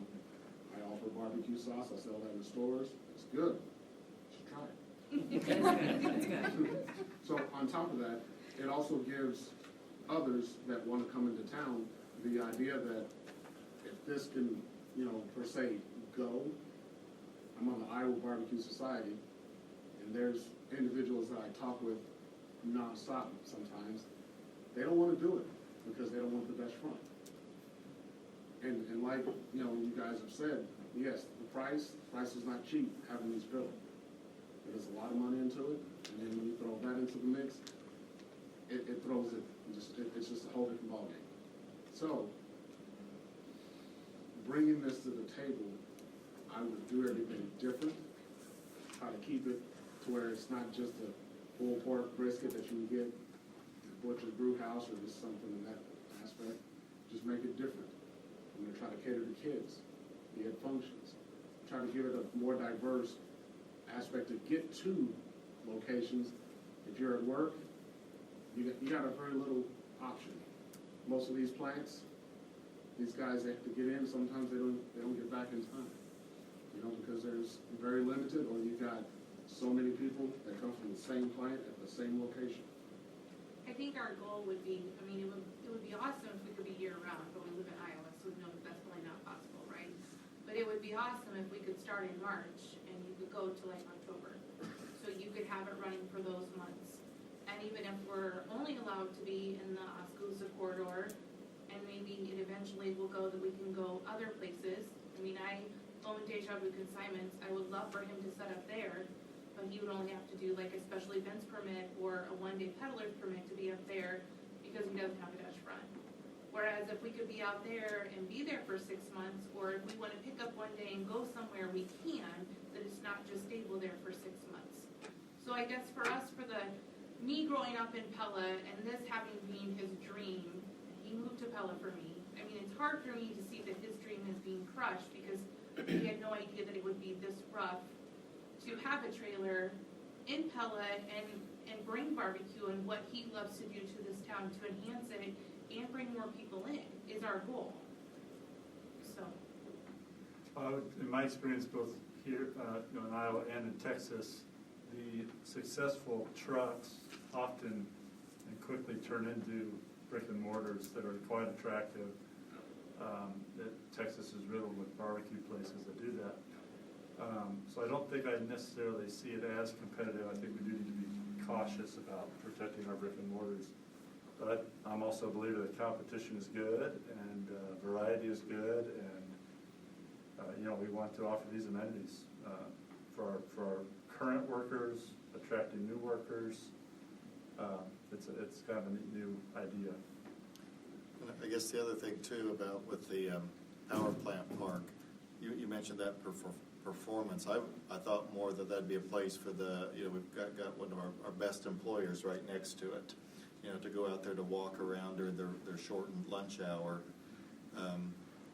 I offer barbecue sauce, I sell that in the stores, it's good, you should try it. So on top of that, it also gives others that want to come into town the idea that if this can, per se, go, I'm on the Iowa Barbecue Society, and there's individuals that I talk with nonstop sometimes, they don't want to do it because they don't want the Dutch front. And like, you guys have said, yes, the price is not cheap having these built. There's a lot of money into it, and then when you throw that into the mix, it throws it, it's just a whole different ballgame. So, bringing this to the table, I would do everything different, try to keep it to where it's not just a pulled pork brisket that you can get at Butcher's Brew House or just something in that aspect. Just make it different. I'm going to try to cater to kids, be at functions, try to give it a more diverse aspect to get to locations. If you're at work, you got a very little option. Most of these plants, these guys have to get in. Sometimes they don't get back in time, because there's very limited, or you got so many people that come from the same plant at the same location. I think our goal would be, it would be awesome if we could be year-round, but we live in Iowa, so we know that that's probably not possible, right? But it would be awesome if we could start in March and you could go to like October. So you could have it running for those months. And even if we're only allowed to be in the Oskaloosa corridor, and maybe it eventually will go that we can go other places. I own Deja Vu Consignments. I would love for him to set up there, but he would only have to do like a special events permit or a one-day peddler's permit to be up there because he doesn't have a Dutch front. Whereas if we could be out there and be there for 6 months, or if we want to pick up one day and go somewhere, we can, that it's not just stable there for 6 months. So I guess for us, me growing up in Pella, and this having been his dream, he moved to Pella for me. I mean, it's hard for me to see that his dream is being crushed because he had no idea that it would be this rough to have a trailer in Pella and bring barbecue and what he loves to do to this town to enhance it and bring more people in is our goal. So. In my experience, both here in Iowa and in Texas, the successful trucks often and quickly turn into brick and mortars that are quite attractive. Texas is riddled with barbecue places that do that. So I don't think I necessarily see it as competitive. I think we do need to be cautious about protecting our brick and mortars. But I'm also a believer that competition is good and variety is good, and we want to offer these amenities for our current workers, attracting new workers. It's kind of a neat new idea. I guess the other thing too about with the power plant park, you mentioned that performance. I thought more that'd be a place for we've got one of our best employers right next to it. To go out there to walk around during their shortened lunch hour.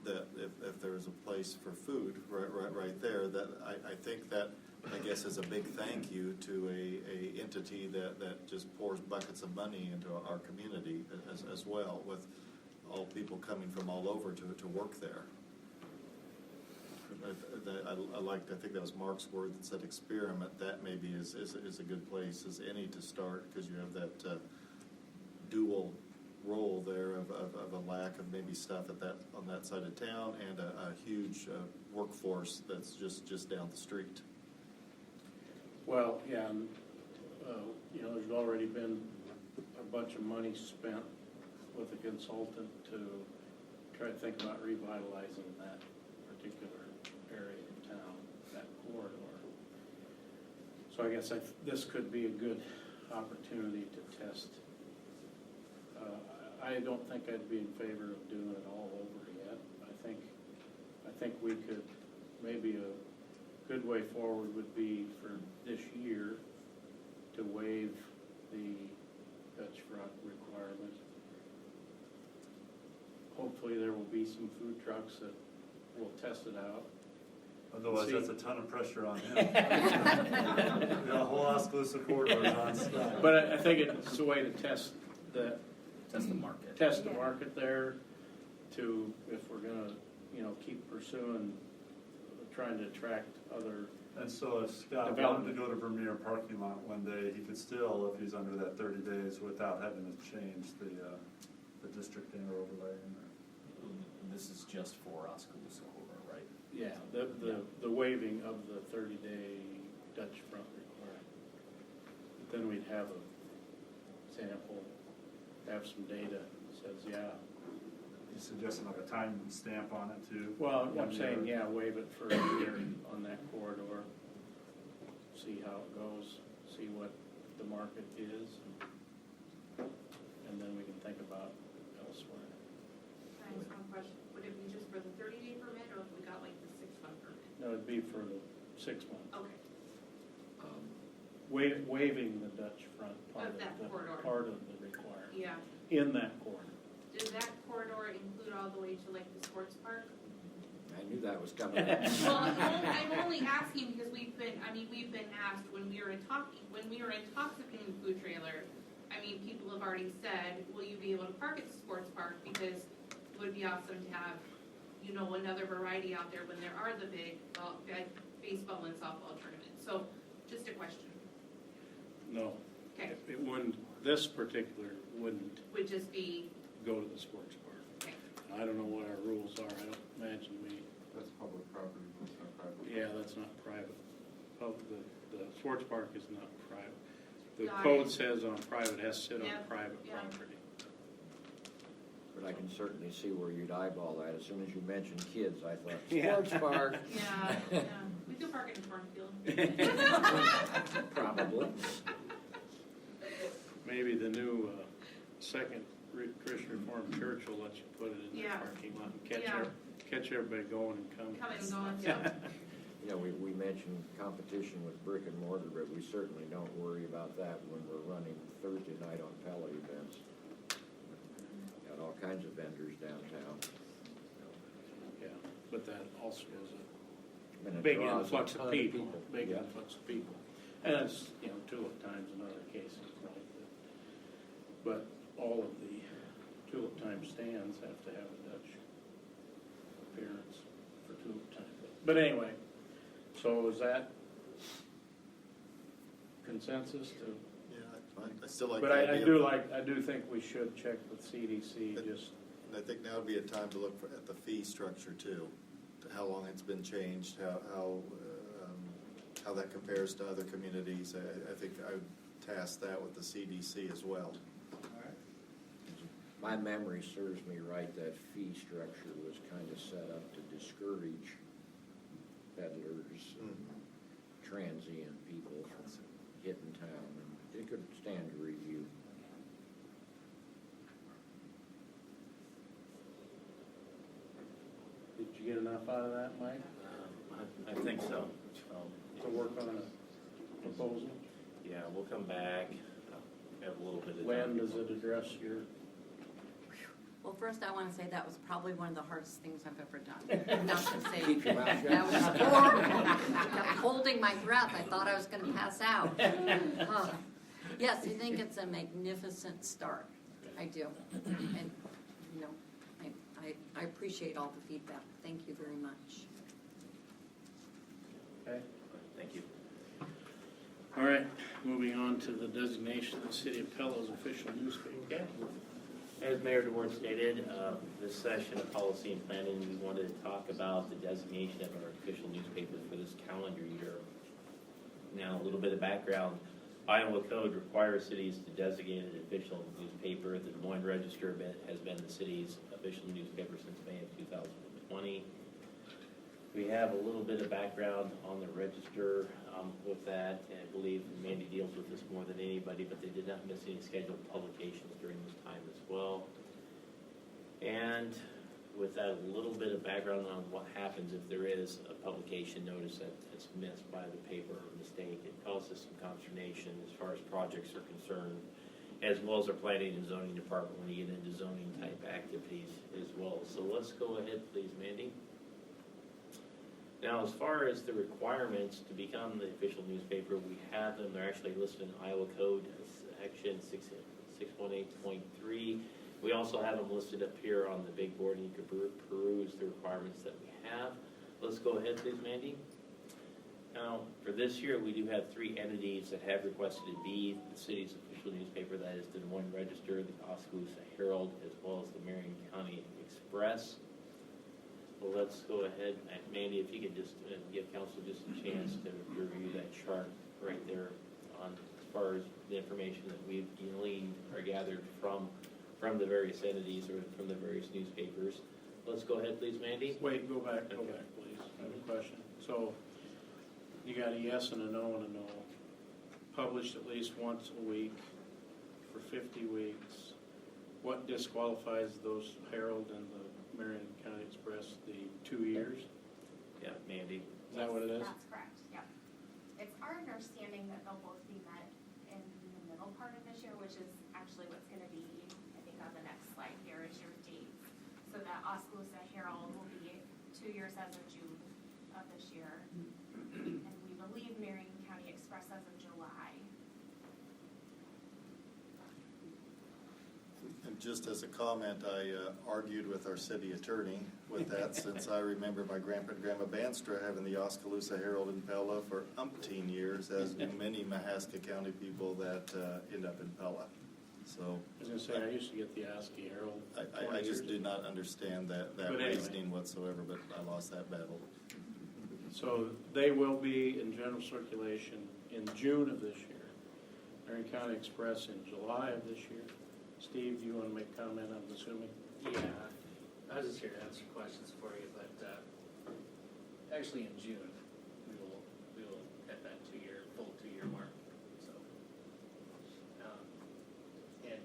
That if there was a place for food right there, that I think that I guess is a big thank you to a entity that just pours buckets of money into our community as well, with all people coming from all over to work there. I think that was Mark's word that said experiment. That maybe is a good place as any to start, because you have that dual role there of a lack of maybe stuff on that side of town, and a huge workforce that's just down the street. Well, yeah, and, there's already been a bunch of money spent with a consultant to try to think about revitalizing that particular area of town, that corridor. So I guess this could be a good opportunity to test. I don't think I'd be in favor of doing it all over yet. I think we could, maybe a good way forward would be for this year to waive the Dutch front requirement. Hopefully there will be some food trucks that will test it out. Otherwise, that's a ton of pressure on him. A whole exclusive corridor on staff. But I think it's a way to test the market. Test the market there, to, if we're gonna, keep pursuing, trying to attract other. And so if Scott wanted to go to Vermeer parking lot one day, he could still, if he's under that 30 days, without having to change the districting or overlay in there. This is just for Oskaloosa Corridor, right? Yeah, the waiving of the 30-day Dutch front requirement. Then we'd have a sample, have some data that says, yeah. You suggesting like a time stamp on it too? Well, I'm saying, yeah, waive it for a year on that corridor. See how it goes, see what the market is, and then we can think about elsewhere. Can I ask one question? Would it be just for the 30-day permit, or if we got like the 6-month permit? No, it'd be for the 6 months. Okay. Waiving the Dutch front part Of that corridor. Part of the requirement. Yeah. In that corridor. Does that corridor include all the way to like the sports park? I knew that was coming. Well, I'm only asking because we've been asked when we were in talks with the food trailer. People have already said, will you be able to park at the sports park, because it would be awesome to have, another variety out there when there are the big baseball and softball tournaments. So, just a question. No. Okay. It wouldn't, this particular wouldn't Would just be, go to the sports park. okay. I don't know what our rules are. I don't imagine we. That's public property, that's not private. Yeah, that's not private. The sports park is not private. The Got code it. says on private, it has to sit on Yep, private yeah. property. But I can certainly see where you'd eyeball that. As soon as you mentioned kids, I thought, Yeah. sports park. Yeah. We could park in the cornfield. Probably. Maybe the new second Christian Reformed Church will let you put it in their Yeah. parking lot and Yeah. catch everybody going and coming. Coming and going, yeah. You know, we mentioned competition with brick and mortar, but we certainly don't worry about that when we're running Thursday night on Pella events. Got all kinds of vendors downtown. Yeah, but that also is And a it big draws a influx ton of of people, people. big Yeah. influx of people. And it's, tulip times in other cases, right? But all of the tulip time stands have to have a Dutch appearance for tulip time. But anyway, so is that consensus to? Yeah, that's fine. I still like But the I idea. do think we should check with CDC, just, And I think now would be a time to look at the fee structure too, to how long it's been changed, how that compares to other communities. I think I would task that with the CDC as well. My memory serves me right, that fee structure was kind of set up to discourage peddlers and transient people from hitting town, and it could stand to review. did you get enough out of that, Mike? I think so. To work on a proposal? Yeah, we'll come back, have a little bit of. When does it address your? Well, first I want to say that was probably one of the hardest things I've ever done. Not to say, Keep your mouth shut. that was horrible. I kept holding my breath. I thought I was going to pass out. Yes, I think it's a magnificent start. I do. And, I appreciate all the feedback. Thank you very much. Okay. Thank you. All right, moving on to the designation of the City of Pella's official newspaper. Okay. As Mayor DeWard stated, this session of policy and planning, we wanted to talk about the designation of our official newspaper for this calendar year. Now, a little bit of background. Iowa Code requires cities to designate an official newspaper. The Des Moines Register has been the city's official newspaper since May of 2020. We have a little bit of background on the Register with that, and I believe Mandy deals with this more than anybody, but they did not miss any scheduled publications during this time as well. And with that, a little bit of background on what happens if there is a publication notice that's missed by the paper or mistake. It causes some consternation as far as projects are concerned, as well as our planning and zoning department when you get into zoning type activities as well. So let's go ahead, please, Mandy. Now, as far as the requirements to become the official newspaper, we have them. They're actually listed in Iowa Code, Section 618.3. We also have them listed up here on the big board, and you can peruse the requirements that we have. Let's go ahead, please, Mandy. Now, for this year, we do have 3 entities that have requested to be the city's official newspaper. That is the Des Moines Register, the Oskaloosa Herald, as well as the Marion County Express. Well, let's go ahead, Mandy, if you could just give council just a chance to review that chart right there on as far as the information that we've gleaned or gathered from the various entities or from the various newspapers. Let's go ahead, please, Mandy. Wait, go back, please. I have a question. So, you got a yes and a no and a no. Published at least once a week for 50 weeks. What disqualifies those Herald and the Marion County Express, the 2 years? Yeah, Mandy. Is that what it is? That's correct, yep. It's our understanding that they'll both be met in the middle part of this year, which is actually what's going to be, I think, on the next slide here is your dates. So that Oskaloosa Herald will be 2 years as of June of this year. And we believe Marion County Express as of July. And just as a comment, I argued with our city attorney with that since I remember my grandpa and grandma Banstra having the Oskaloosa Herald in Pella for umpteen years, as do many Mahaska County people that end up in Pella. So I was going to say, I used to get the ASCII Herald. I just do not understand that Anyway. reasoning whatsoever, but I lost that battle. So they will be in general circulation in June of this year. Marion County Express in July of this year. Steve, do you want to make a comment, I'm assuming? Yeah, I was just here to answer questions for you, but actually in June, we will hit that full 2 year mark. So, and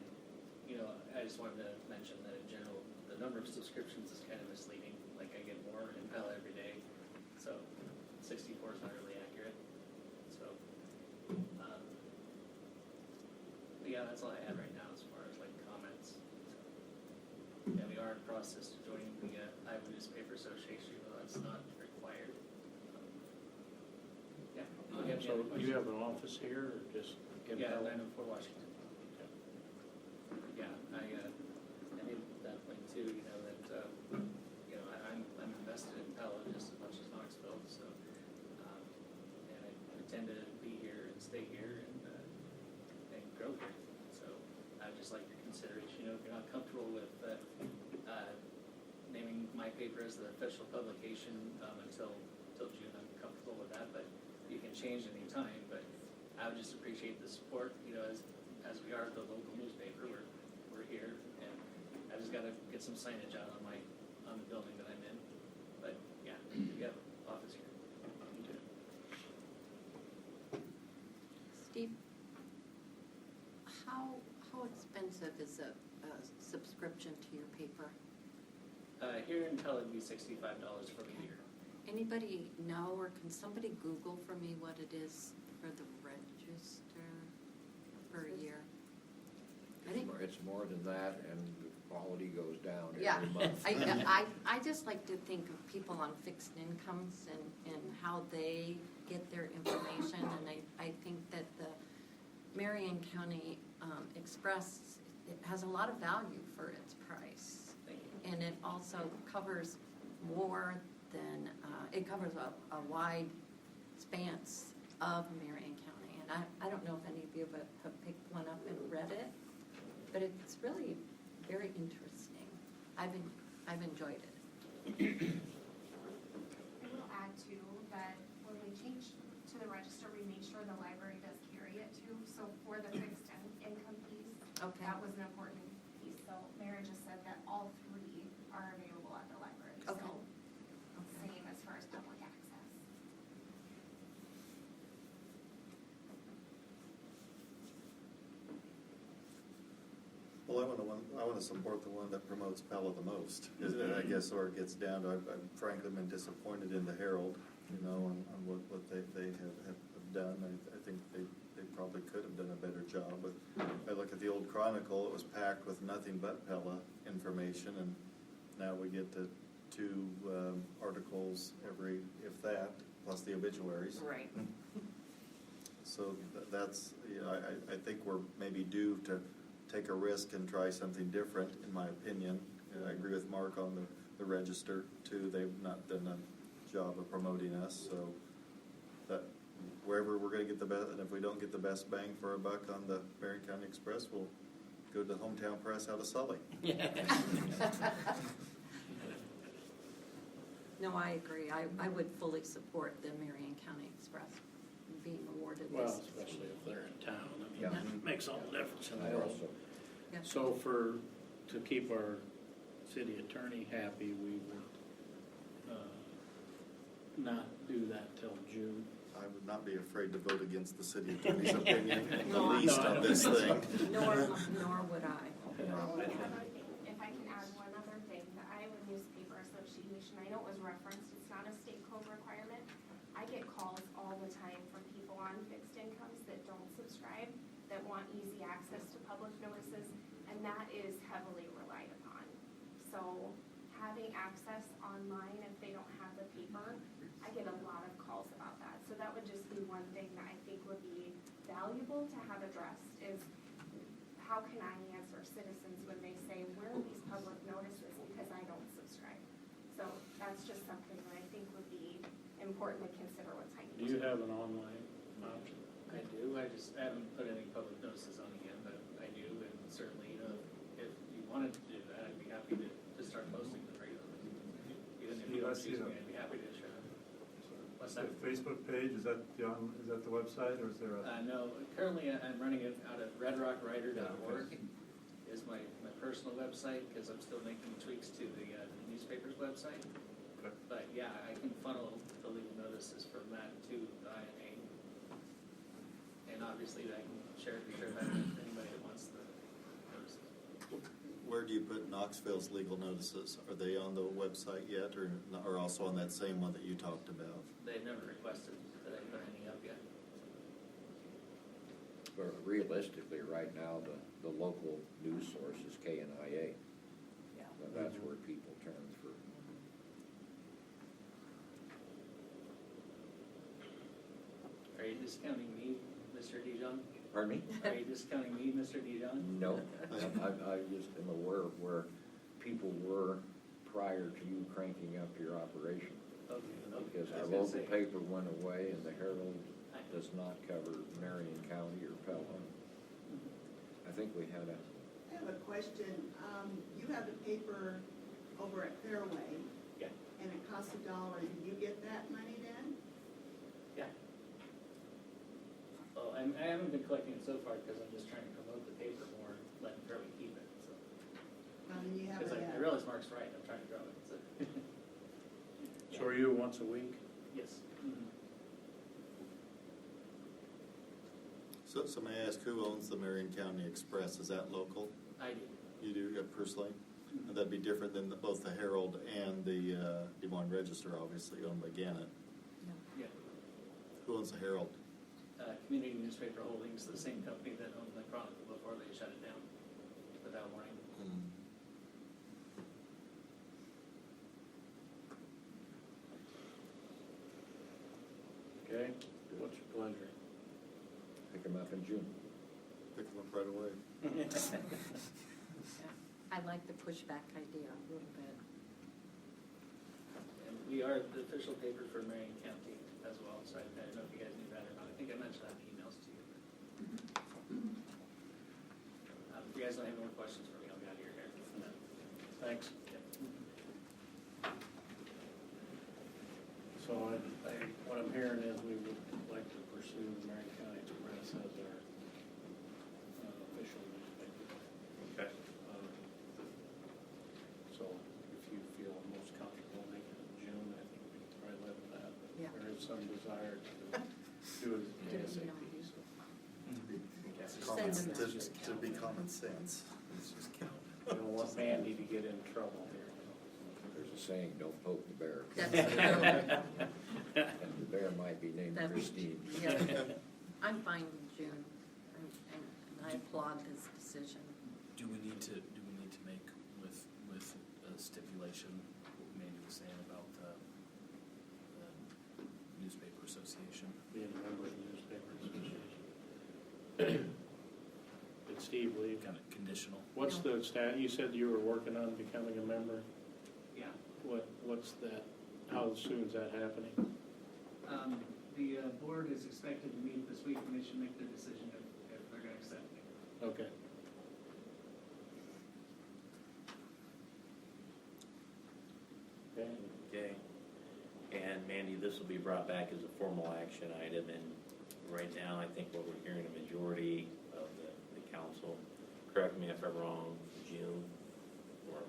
as just wanted to mention that in general, the number of subscriptions is kind of misleading. Like I get more in Pella every day, so 64 is not really accurate. So, but yeah, that's all I had right now as far as like comments. So, yeah, we are in process of joining the Iowa Newspaper Association, though that's not required. Yeah. So you have an office here or just in Yeah, Pella? 904 Washington. Yeah, I knew that point too, you know, that, I'm invested in Pella just as much as Knoxville, so, and I intend to be here and stay here and grow here. So I'd just like your consideration, if you're not comfortable with, naming my paper as the official publication, until June, I'm comfortable with that, but you can change any time, but I would just appreciate the support, as we are the local newspaper, we're here, and I just gotta get some signage out on the building that I'm in. But yeah, we have office here. Steve, how expensive is a subscription to your paper? Here in Pella, it'd be $65 for the year. Anybody know, or can somebody Google for me what it is for the register per year? I think It's more than that, and the quality goes down yeah. every month. I just like to think of people on fixed incomes and how they get their information, and I think that the Marion County Express, it has a lot of value for its price. Thank you. And it also covers more than, it covers a wide expanse of Marion County. And I don't know if any of you have picked one up and read it, but it's really very interesting. I've enjoyed it. I will add too that when we changed to the register, we made sure the library does carry it too. So for the fixed income piece, Okay. that was an important piece. So Mary just said that all three are available at the library. Okay. So same as far as public access. Well, I want to support the one that promotes Pella the most. I guess where it gets down to, I've frankly been disappointed in the Herald, on what they have done. I think they probably could have done a better job. But I look at the old Chronicle, it was packed with nothing but Pella information, and now we get to 2 articles every, if that, plus the obituaries. Right. So that's, I think we're maybe due to take a risk and try something different, in my opinion. And I agree with Mark on the register too. They've not done a job of promoting us, so that wherever we're going to get the best, and if we don't get the best bang for a buck on the Marion County Express, we'll go to the hometown press out of Sully. No, I agree. I would fully support the Marion County Express being awarded Well, this. especially if they're in town. I Yeah. mean, that makes all the difference in the I world. also, Yeah. So to keep our city attorney happy, we would not do that till June. I would not be afraid to vote against the city attorney's opinion, at No, least I on don't this think thing. Nor would I. If I can add one other thing, the Iowa Newspaper Association, I know it was referenced, it's not a state code requirement. I get calls all the time from people on fixed incomes that don't subscribe, that want easy access to public notices, and that is heavily relied upon. So having access online if they don't have the paper, I get a lot of calls about that. So that would just be one thing that I think would be valuable to have addressed is how can I answer citizens when they say, where are these public notices because I don't subscribe? So that's just something that I think would be important to consider with time. Do you have an online option? I do. I haven't put any public notices on it yet, but I do, and certainly, if you wanted to do that, I'd be happy to start posting them regularly. Even if you don't choose me, I'd be happy to share them. What's that? The Facebook page, is that the website, or is there a? No, currently I'm running it out of redrockwriter.org is my personal website, because I'm still making tweaks to the newspaper's website. Okay. But yeah, I can funnel the legal notices from that to the INA. And obviously I can share that with anybody that wants the notices. you put Knoxville's legal notices? Are they on the website yet, or also on that same one that you talked about? They've never requested that I put any up yet. But realistically, right now, the local news source is KNIA. Yeah. So that's where people turn for. Are you discounting me, Mr. Dijon? Pardon me? Are you discounting me, Mr. Dijon? No, I just am aware of where people were prior to you cranking up your operation. Okay. Because I our was gonna local say, paper went away and the Herald does not cover Marion County or Pella. I think we had a, I have a question. You have the paper over at Fairway. Yeah. And it costs $1. Do you get that money then? Yeah. Well, I haven't been collecting it so far because I'm just trying to promote the paper more, letting Fairway keep it, so. Well, then you have Because I realize Mark's right, I'm trying to grow it, so. So are you once a week? Yes. So may I ask, who owns the Marion County Express? Is that local? I do. You do, personally? And that'd be different than both the Herald and the Des Moines Register, obviously, owned by Gannett. Yeah. Who owns the Herald? Community Newspaper Holdings, the same company that owned the Chronicle before they shut it down without warning. Okay, what's your pleasure? pick them up in June. Pick them up right away. I like the pushback idea a little bit. And we are the official paper for Marion County as well, so I don't know if you guys knew that or not. I think I mentioned that in emails to you. If you guys don't have any more questions for me, I'll get out of your hair. Thanks. So what I'm hearing is we would like to pursue the Marion County Express as our official newspaper. Okay. So if you feel most comfortable making it in June, I think we can probably live with that. But Yeah. there is some desire to do it ASAP. To be common sense. Let's just count. You don't want Mandy to get in trouble here. There's a saying, don't poke the bear. That's true. And the bear might be named That's- Christine. Yeah. I'm fine with June, and I applaud this decision. Do we need to make with a stipulation, what Mandy was saying about the newspaper association? Being a member of the newspaper association. Did Steve leave? Kind of conditional. What's the stat, you said you were working on becoming a member? Yeah. What's that, how soon is that happening? The board is expected to meet this week, and they should make their decision if they're going to accept me. Okay. Okay. Okay. And Mandy, this will be brought back as a formal action item, and right now, I think what we're hearing, a majority of the council, correct me if I'm wrong, June or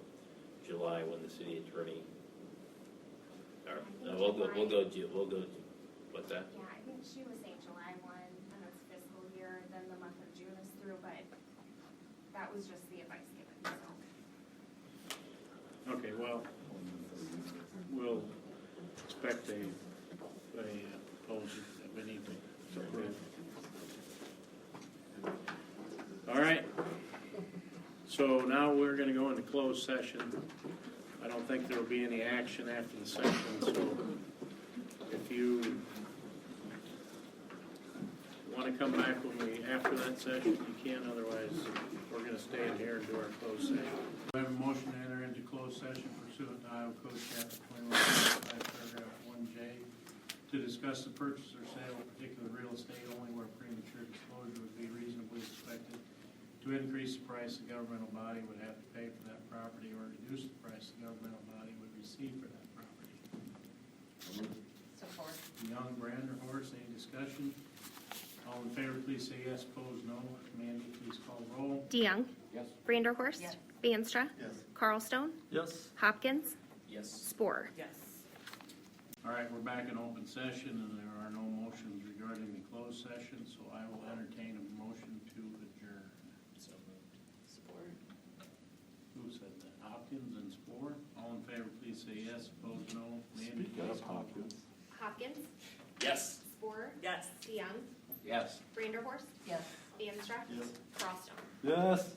July, when the city attorney, or, no, we'll go, what's that? Yeah, I think she was saying July 1, and it's fiscal year, then the month of June is through, but that was just the advice given, so. Okay, well, we'll expect a proposal that we need to approve. All right. So now we're gonna go into closed session. I don't think there will be any action after the session, so if you wanna come back after that session, you can, otherwise we're gonna stay in here and do our closed session. We have a motion to enter into closed session pursuant to Iowa Code Chapter 21, paragraph 1J, to discuss the purchase or sale of particular real estate only where premature disclosure would be reasonably expected to increase the price the governmental body would have to pay for that property or reduce the price the governmental body would receive for that property. Support. Young, Brander, Horse, any discussion? All in favor, please say yes. Opposed, no. Mandy, please call roll. DeYoung. Yes. Branderhorst. Yes. Banstra. Yes. Carlstone. Yes. Hopkins. Yes. Spore. Yes. All right, we're back in open session, and there are no motions regarding the closed session, so I will entertain a motion to adjourn. So moved. Support. Who said say yes, opposed no. Mandy? Speak up, Hopkins. Hopkins, Yes. Spore, Yes. DeYoung, Yes. Vanderhorst, Yes. Vanstra, Yes. Crosstown. Yes.